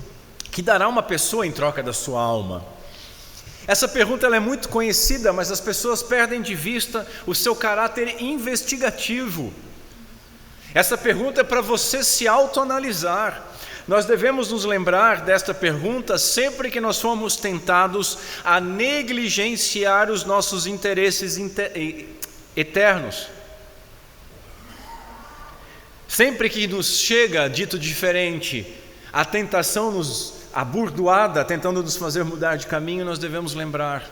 que dará uma pessoa em troca da sua alma. Essa pergunta ela é muito conhecida, mas as pessoas perdem de vista o seu caráter investigativo. Essa pergunta é para você se autoanalisar. Nós devemos nos lembrar desta pergunta sempre que nós formos tentados a negligenciar os nossos interesses eternos. Sempre que nos chega, dito diferente, a tentação nos abordoada, tentando nos fazer mudar de caminho, nós devemos lembrar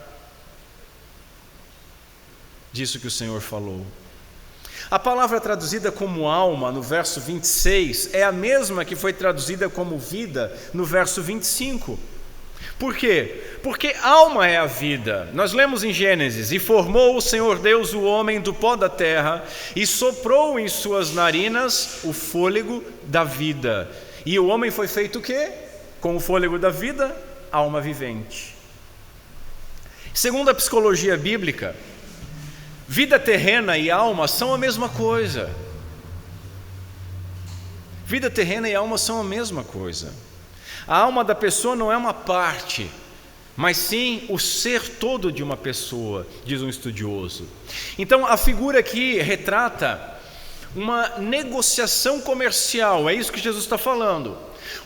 disso que o Senhor falou. A palavra traduzida como alma no verso 26 é a mesma que foi traduzida como vida no verso 25. Por quê? Porque alma é a vida. Nós lemos em Gênesis: e formou o Senhor Deus o homem do pó da terra e soprou em suas narinas o fôlego da vida. E o homem foi feito o quê? Com o fôlego da vida, alma vivente. Segundo a psicologia bíblica, vida terrena e alma são a mesma coisa. Vida terrena e alma são a mesma coisa. A alma da pessoa não é uma parte, mas sim o ser todo de uma pessoa, diz um estudioso. Então a figura aqui retrata uma negociação comercial, é isso que Jesus está falando.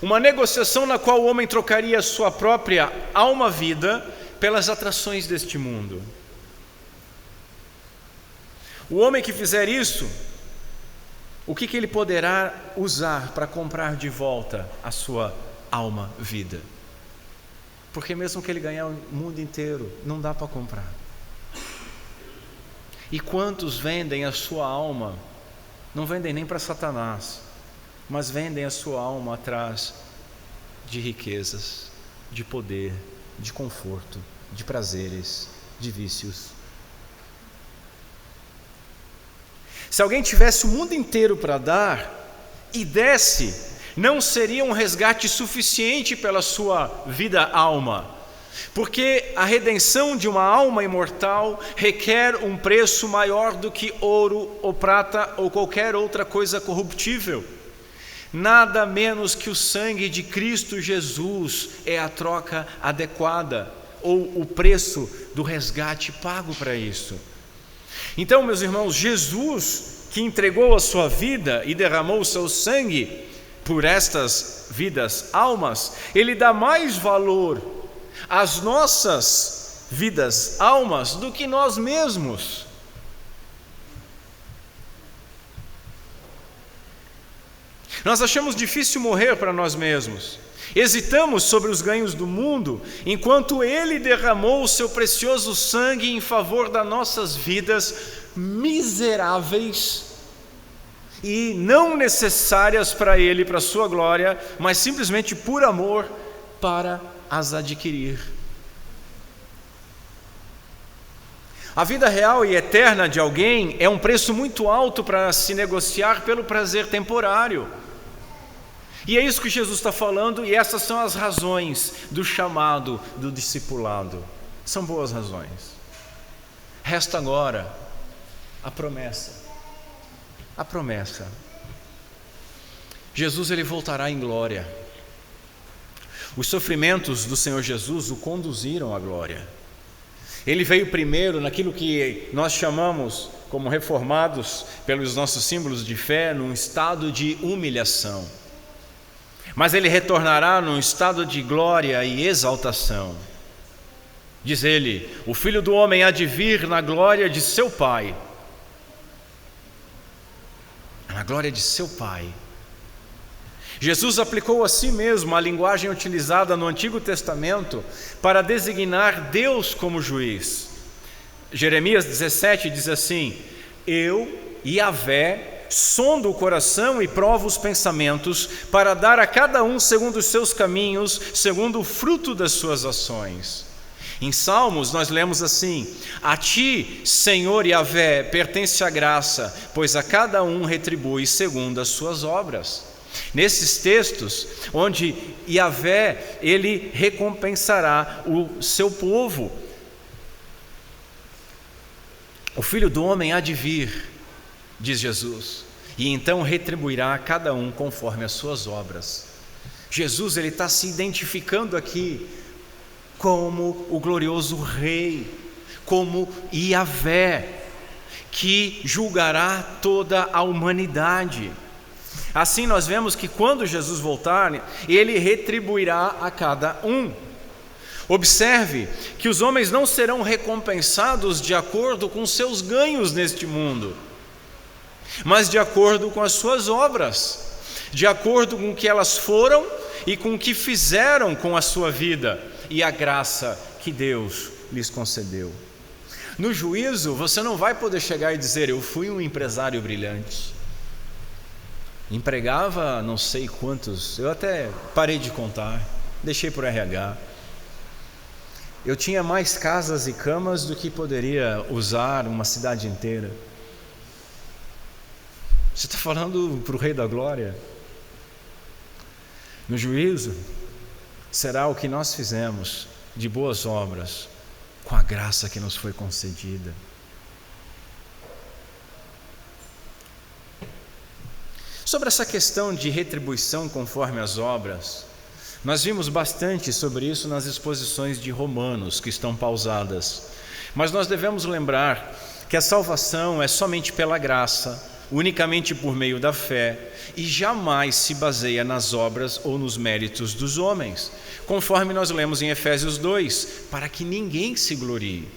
Uma negociação na qual o homem trocaria sua própria alma-vida pelas atrações deste mundo. O homem que fizer isso, o que ele poderá usar para comprar de volta a sua alma-vida? Porque mesmo que ele ganhar o mundo inteiro, não dá para comprar. E quantos vendem a sua alma? Não vendem nem para Satanás, mas vendem a sua alma atrás de riquezas, de poder, de conforto, de prazeres, de vícios. Se alguém tivesse o mundo inteiro para dar e desse, não seria um resgate suficiente pela sua vida-alma, porque a redenção de uma alma imortal requer um preço maior do que ouro ou prata ou qualquer outra coisa corruptível. Nada menos que o sangue de Cristo Jesus é a troca adequada, ou o preço do resgate pago para isso. Então, meus irmãos, Jesus, que entregou a sua vida e derramou o seu sangue por estas vidas almas, ele dá mais valor às nossas vidas almas do que nós mesmos. Nós achamos difícil morrer para nós mesmos. Hesitamos sobre os ganhos do mundo, enquanto Ele derramou o seu precioso sangue em favor das nossas vidas miseráveis e não necessárias para Ele, para a sua glória, mas simplesmente por amor para as adquirir. A vida real e eterna de alguém é um preço muito alto para se negociar pelo prazer temporário. E é isso que Jesus está falando, e essas são as razões do chamado do discipulado. São boas razões. Resta agora a promessa. A promessa. Jesus, ele voltará em glória. Os sofrimentos do Senhor Jesus o conduziram à glória. Ele veio primeiro naquilo que nós chamamos, como reformados pelos nossos símbolos de fé, num estado de humilhação. Mas ele retornará num estado de glória e exaltação. Diz ele: o Filho do Homem há de vir na glória de seu Pai. Na glória de seu Pai. Jesus aplicou a si mesmo a linguagem utilizada no Antigo Testamento para designar Deus como juiz. Jeremias 17 diz assim: eu, Yahvé, sondo o coração e provo os pensamentos, para dar a cada um segundo os seus caminhos, segundo o fruto das suas ações. Em Salmos nós lemos assim: a ti, Senhor Yahvé, pertence a graça, pois a cada um retribui segundo as suas obras. Nesses textos, onde Yahvé, ele recompensará o seu povo. O Filho do Homem há de vir, diz Jesus, e então retribuirá a cada um conforme as suas obras. Jesus, ele está se identificando aqui como o glorioso Rei, como Yahvé, que julgará toda a humanidade. Assim nós vemos que quando Jesus voltar, ele retribuirá a cada um. Observe que os homens não serão recompensados de acordo com seus ganhos neste mundo, mas de acordo com as suas obras, de acordo com o que elas foram e com o que fizeram com a sua vida e a graça que Deus lhes concedeu. No juízo, você não vai poder chegar e dizer: eu fui um empresário brilhante, empregava não sei quantos, eu até parei de contar, deixei por RH, eu tinha mais casas e camas do que poderia usar uma cidade inteira. Você está falando para o Rei da Glória? No juízo, será o que nós fizemos de boas obras, com a graça que nos foi concedida. Sobre essa questão de retribuição conforme as obras, nós vimos bastante sobre isso nas exposições de Romanos, que estão pausadas. Mas nós devemos lembrar que a salvação é somente pela graça, unicamente por meio da fé, e jamais se baseia nas obras ou nos méritos dos homens, conforme nós lemos em Efésios 2, para que ninguém se glorie.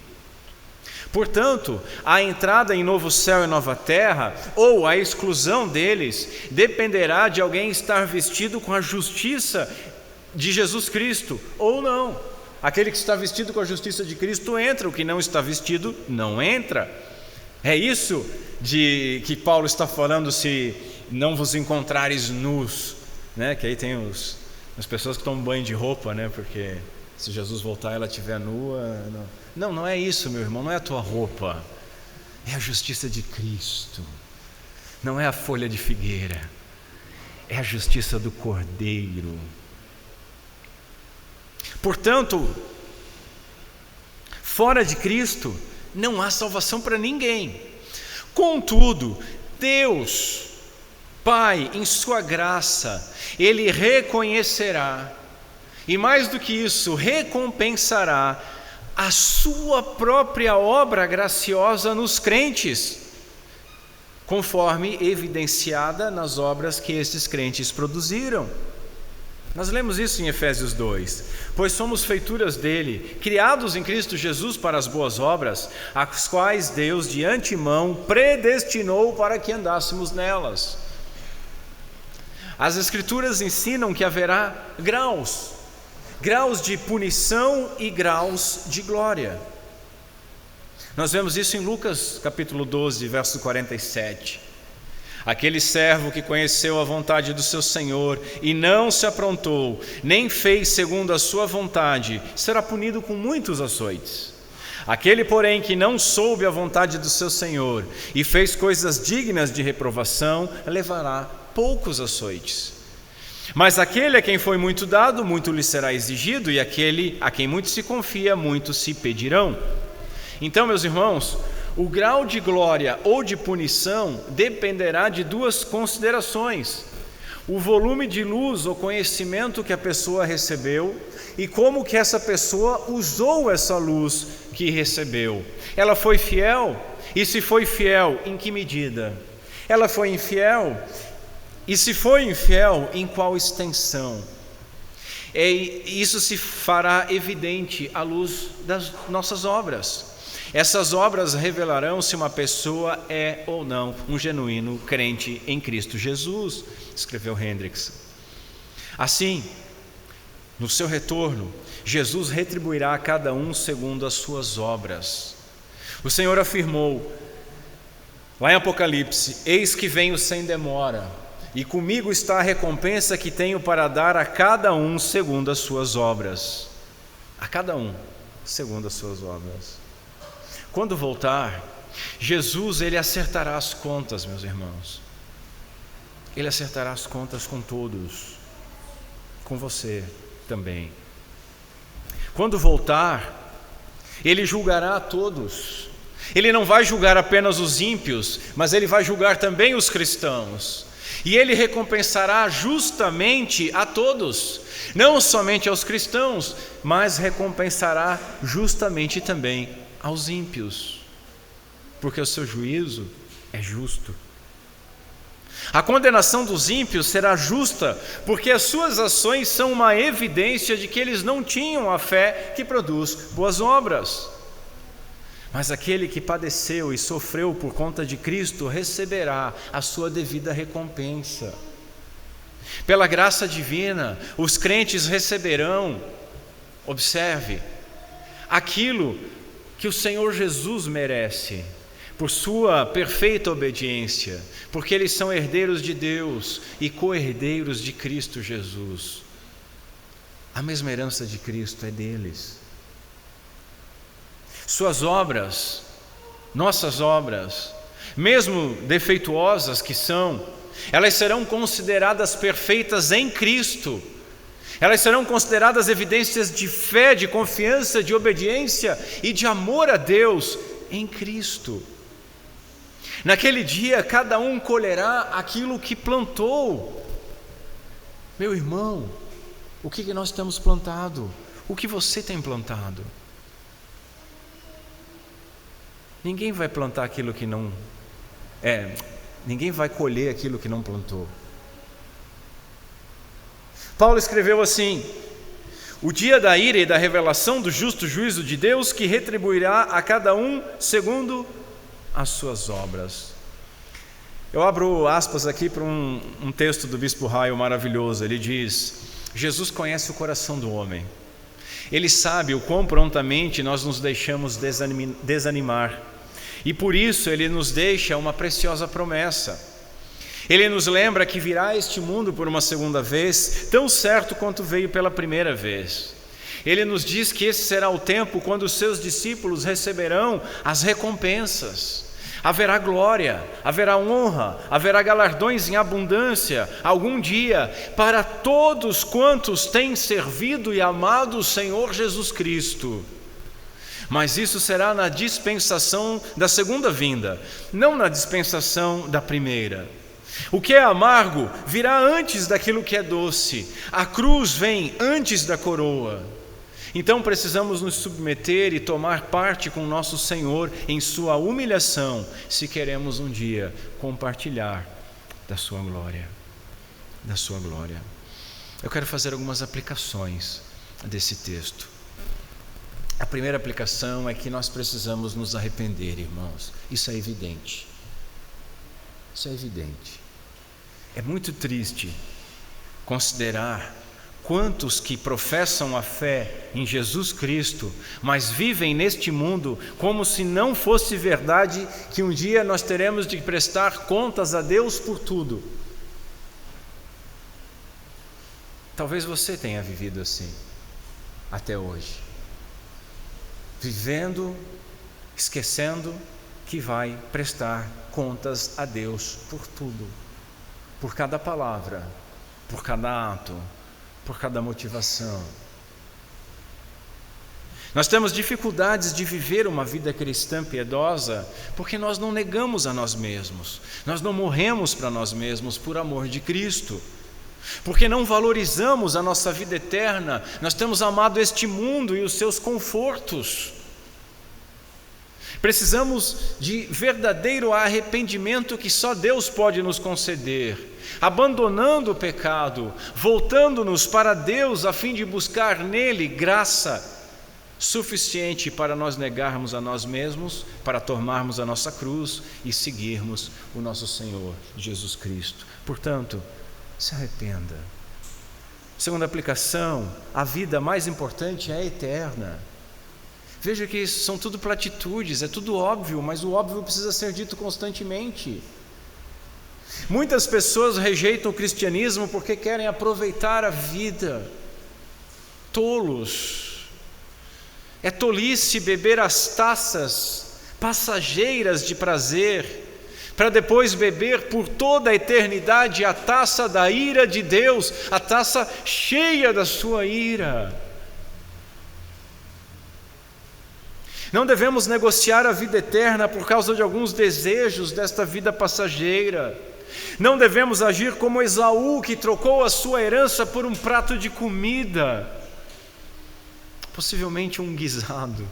Portanto, a entrada em novo céu e nova terra, ou a exclusão deles, dependerá de alguém estar vestido com a justiça de Jesus Cristo, ou não. Aquele que está vestido com a justiça de Cristo entra, o que não está vestido não entra. É isso de que Paulo está falando: se não vos encontrares nus, né? Que aí tem as pessoas que tomam banho de roupa, né? Porque se Jesus voltar e ela estiver nua, não é isso, meu irmão, não é a tua roupa, é a justiça de Cristo, não é a folha de figueira, é a justiça do Cordeiro. Portanto, fora de Cristo não há salvação para ninguém. Contudo, Deus Pai, em sua graça, Ele reconhecerá, e mais do que isso, recompensará a sua própria obra graciosa nos crentes, conforme evidenciada nas obras que estes crentes produziram. Nós lemos isso em Efésios 2: pois somos feituras dele, criados em Cristo Jesus para as boas obras, as quais Deus de antemão predestinou para que andássemos nelas. As Escrituras ensinam que haverá graus de punição e graus de glória. Nós vemos isso em Lucas capítulo 12, verso 47. Aquele servo que conheceu a vontade do seu Senhor e não se aprontou, nem fez segundo a sua vontade, será punido com muitos açoites. Aquele, porém, que não soube a vontade do seu Senhor e fez coisas dignas de reprovação, levará poucos açoites. Mas aquele a quem foi muito dado, muito lhe será exigido, e aquele a quem muito se confia, muito se pedirão. Então, meus irmãos, o grau de glória ou de punição dependerá de duas considerações: o volume de luz ou conhecimento que a pessoa recebeu e como que essa pessoa usou essa luz que recebeu. Ela foi fiel? E se foi fiel, em que medida? Ela foi infiel? E se foi infiel, em qual extensão? Isso se fará evidente à luz das nossas obras. Essas obras revelarão se uma pessoa é ou não um genuíno crente em Cristo Jesus, escreveu Hendricks. Assim, no seu retorno, Jesus retribuirá a cada um segundo as suas obras. O Senhor afirmou, lá em Apocalipse: eis que venho sem demora, e comigo está a recompensa que tenho para dar a cada um segundo as suas obras. A cada um segundo as suas obras. Quando voltar, Jesus, Ele acertará as contas, meus irmãos. Ele acertará as contas com todos, com você também. Quando voltar, Ele julgará a todos. Ele não vai julgar apenas os ímpios, mas Ele vai julgar também os cristãos. E ele recompensará justamente a todos, não somente aos cristãos, mas recompensará justamente também aos ímpios, porque o seu juízo é justo. A condenação dos ímpios será justa, porque as suas ações são uma evidência de que eles não tinham a fé que produz boas obras. Mas aquele que padeceu e sofreu por conta de Cristo receberá a sua devida recompensa. Pela graça divina, os crentes receberão, observe, aquilo que o Senhor Jesus merece, por sua perfeita obediência, porque eles são herdeiros de Deus e co-herdeiros de Cristo Jesus. A mesma herança de Cristo é deles. Suas obras, nossas obras, mesmo defeituosas que são, elas serão consideradas perfeitas em Cristo. Elas serão consideradas evidências de fé, de confiança, de obediência e de amor a Deus em Cristo. Naquele dia, cada um colherá aquilo que plantou. Meu irmão, o que nós temos plantado? O que você tem plantado? Ninguém vai plantar aquilo que não ninguém vai colher aquilo que não plantou. Paulo escreveu assim: o dia da ira e da revelação do justo juízo de Deus, que retribuirá a cada um segundo as suas obras. Eu abro aspas aqui para um texto do Bispo Raio maravilhoso. Ele diz: Jesus conhece o coração do homem. Ele sabe o quão prontamente nós nos deixamos desanimar. E por isso Ele nos deixa uma preciosa promessa. Ele nos lembra que virá a este mundo por uma segunda vez, tão certo quanto veio pela primeira vez. Ele nos diz que esse será o tempo quando os seus discípulos receberão as recompensas. Haverá glória, haverá honra, haverá galardões em abundância, algum dia, para todos quantos têm servido e amado o Senhor Jesus Cristo. Mas isso será na dispensação da segunda vinda, não na dispensação da primeira. O que é amargo virá antes daquilo que é doce. A cruz vem antes da coroa. Então precisamos nos submeter e tomar parte com nosso Senhor em sua humilhação, se queremos um dia compartilhar da sua glória. Da sua glória. Eu quero fazer algumas aplicações desse texto. A primeira aplicação é que nós precisamos nos arrepender, irmãos. Isso é evidente. Isso é evidente. É muito triste considerar quantos que professam a fé em Jesus Cristo, mas vivem neste mundo como se não fosse verdade que um dia nós teremos de prestar contas a Deus por tudo. Talvez você tenha vivido assim até hoje, vivendo, esquecendo que vai prestar contas a Deus por tudo, por cada palavra, por cada ato, por cada motivação. Nós temos dificuldades de viver uma vida cristã piedosa porque nós não negamos a nós mesmos, nós não morremos para nós mesmos por amor de Cristo, porque não valorizamos a nossa vida eterna, nós temos amado este mundo e os seus confortos. Precisamos de verdadeiro arrependimento que só Deus pode nos conceder, abandonando o pecado, voltando-nos para Deus a fim de buscar nele graça suficiente para nós negarmos a nós mesmos, para tomarmos a nossa cruz e seguirmos o nosso Senhor Jesus Cristo. Portanto, se arrependa. Segunda aplicação: a vida mais importante é eterna. Veja que isso são tudo platitudes, é tudo óbvio, mas o óbvio precisa ser dito constantemente. Muitas pessoas rejeitam o cristianismo porque querem aproveitar a vida. Tolos. É tolice beber as taças passageiras de prazer, para depois beber por toda a eternidade a taça da ira de Deus, a taça cheia da sua ira. Não devemos negociar a vida eterna por causa de alguns desejos desta vida passageira. Não devemos agir como Esaú, que trocou a sua herança por um prato de comida, possivelmente um guisado.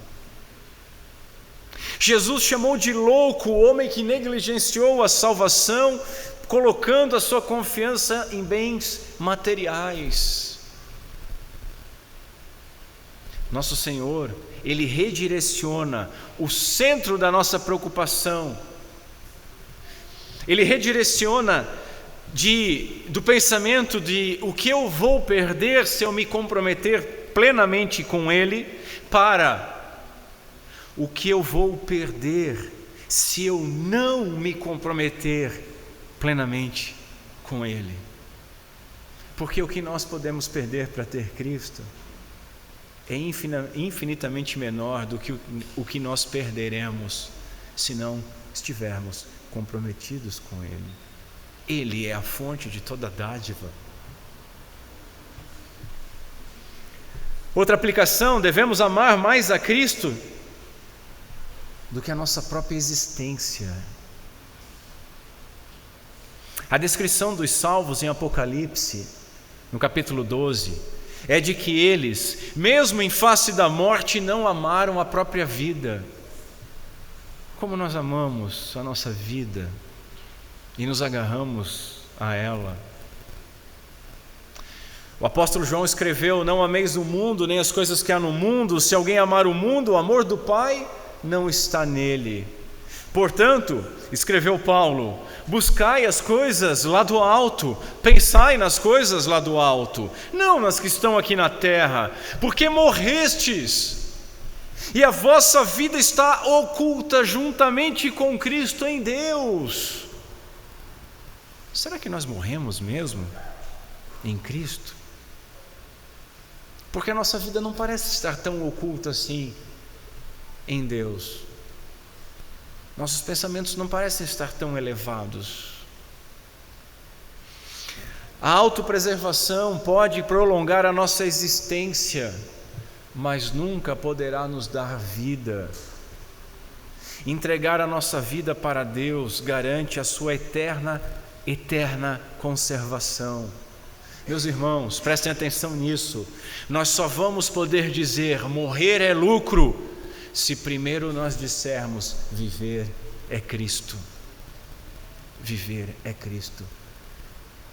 Jesus chamou de louco o homem que negligenciou a salvação, colocando a sua confiança em bens materiais. Nosso Senhor, Ele redireciona o centro da nossa preocupação. Ele redireciona do pensamento de o que eu vou perder se eu me comprometer plenamente com Ele, para o que eu vou perder se eu não me comprometer plenamente com Ele. Porque o que nós podemos perder para ter Cristo é infinitamente menor do que o que nós perderemos se não estivermos comprometidos com Ele. Ele é a fonte de toda dádiva. Outra aplicação: devemos amar mais a Cristo do que a nossa própria existência. A descrição dos salvos em Apocalipse, no capítulo 12, é de que eles, mesmo em face da morte, não amaram a própria vida. Como nós amamos a nossa vida e nos agarramos a ela. O apóstolo João escreveu: não ameis o mundo, nem as coisas que há no mundo. Se alguém amar o mundo, o amor do Pai não está nele. Portanto, escreveu Paulo, buscai as coisas lá do alto, pensai nas coisas lá do alto, não nas que estão aqui na terra, porque morrestes, e a vossa vida está oculta juntamente com Cristo em Deus. Será que nós morremos mesmo em Cristo? Porque a nossa vida não parece estar tão oculta assim em Deus. Nossos pensamentos não parecem estar tão elevados. A autopreservação pode prolongar a nossa existência, mas nunca poderá nos dar vida. Entregar a nossa vida para Deus garante a sua eterna conservação. Meus irmãos, prestem atenção nisso. Nós só vamos poder dizer morrer é lucro se primeiro nós dissermos viver é Cristo. Viver é Cristo.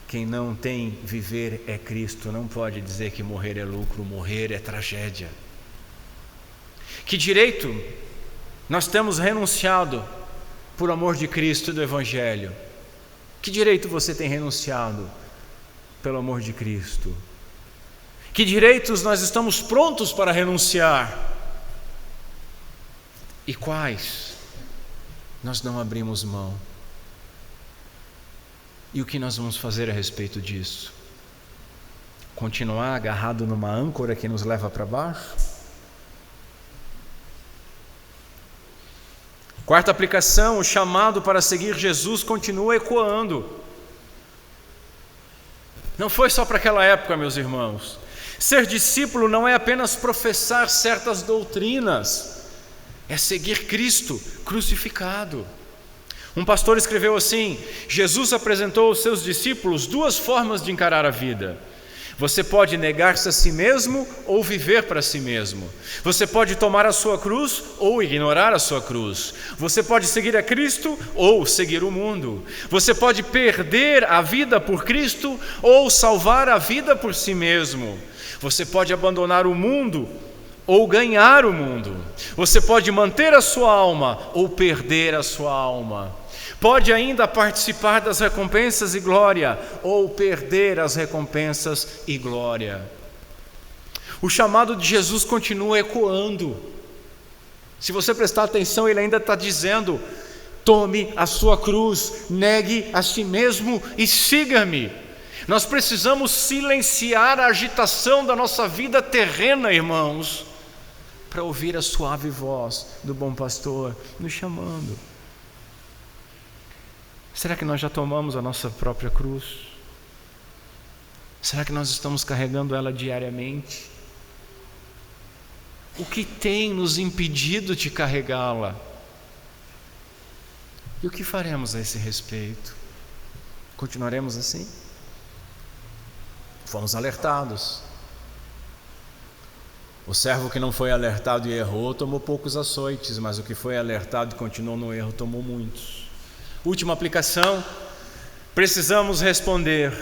Quem não tem viver é Cristo não pode dizer que morrer é lucro, morrer é tragédia. Que direito nós temos renunciado por amor de Cristo e do Evangelho? Que direito você tem renunciado pelo amor de Cristo? Que direitos nós estamos prontos para renunciar? E quais nós não abrimos mão? E o que nós vamos fazer a respeito disso? Continuar agarrado numa âncora que nos leva para baixo? Quarta aplicação: o chamado para seguir Jesus continua ecoando. Não foi só para aquela época, meus irmãos. Ser discípulo não é apenas professar certas doutrinas, é seguir Cristo crucificado. Um pastor escreveu assim: Jesus apresentou aos seus discípulos duas formas de encarar a vida. Você pode negar-se a si mesmo ou viver para si mesmo. Você pode tomar a sua cruz ou ignorar a sua cruz. Você pode seguir a Cristo ou seguir o mundo. Você pode perder a vida por Cristo ou salvar a vida por si mesmo. Você pode abandonar o mundo ou ganhar o mundo. Você pode manter a sua alma ou perder a sua alma. Pode ainda participar das recompensas e glória ou perder as recompensas e glória. O chamado de Jesus continua ecoando. Se você prestar atenção, ele ainda está dizendo: tome a sua cruz, negue a si mesmo e siga-me. Nós precisamos silenciar a agitação da nossa vida terrena, irmãos, para ouvir a suave voz do bom pastor nos chamando. Será que nós já tomamos a nossa própria cruz? Será que nós estamos carregando ela diariamente? O que tem nos impedido de carregá-la? E o que faremos a esse respeito? Continuaremos assim? Fomos alertados. O servo que não foi alertado e errou tomou poucos açoites, mas o que foi alertado e continuou no erro tomou muitos. Última aplicação, precisamos responder: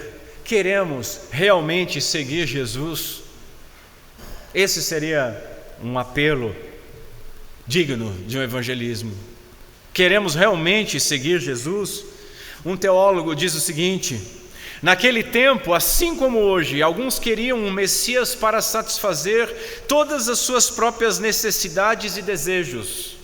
queremos realmente seguir Jesus? Esse seria um apelo digno de um evangelismo. Queremos realmente seguir Jesus? Um teólogo diz o seguinte: naquele tempo, assim como hoje, alguns queriam um Messias para satisfazer todas as suas próprias necessidades e desejos.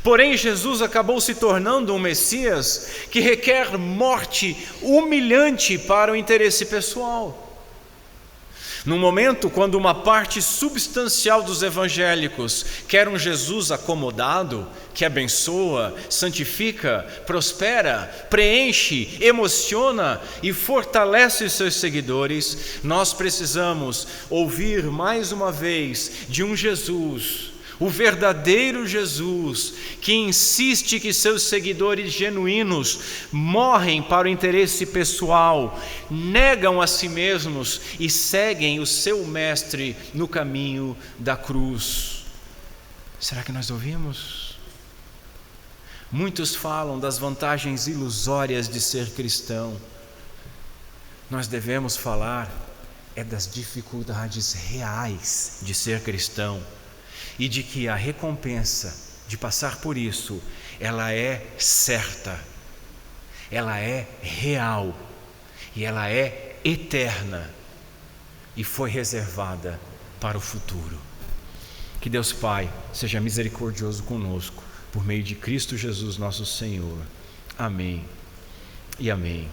Porém, Jesus acabou se tornando um Messias que requer morte humilhante para o interesse pessoal. Num momento quando uma parte substancial dos evangélicos quer um Jesus acomodado, que abençoa, santifica, prospera, preenche, emociona e fortalece os seus seguidores, nós precisamos ouvir mais uma vez de um Jesus, o verdadeiro Jesus, que insiste que seus seguidores genuínos morrem para o interesse pessoal, negam a si mesmos e seguem o seu mestre no caminho da cruz. Será que nós ouvimos? Muitos falam das vantagens ilusórias de ser cristão. Nós devemos falar das dificuldades reais de ser cristão. E de que a recompensa de passar por isso, ela é certa, ela é real e ela é eterna e foi reservada para o futuro. Que Deus Pai seja misericordioso conosco, por meio de Cristo Jesus nosso Senhor. Amém e amém.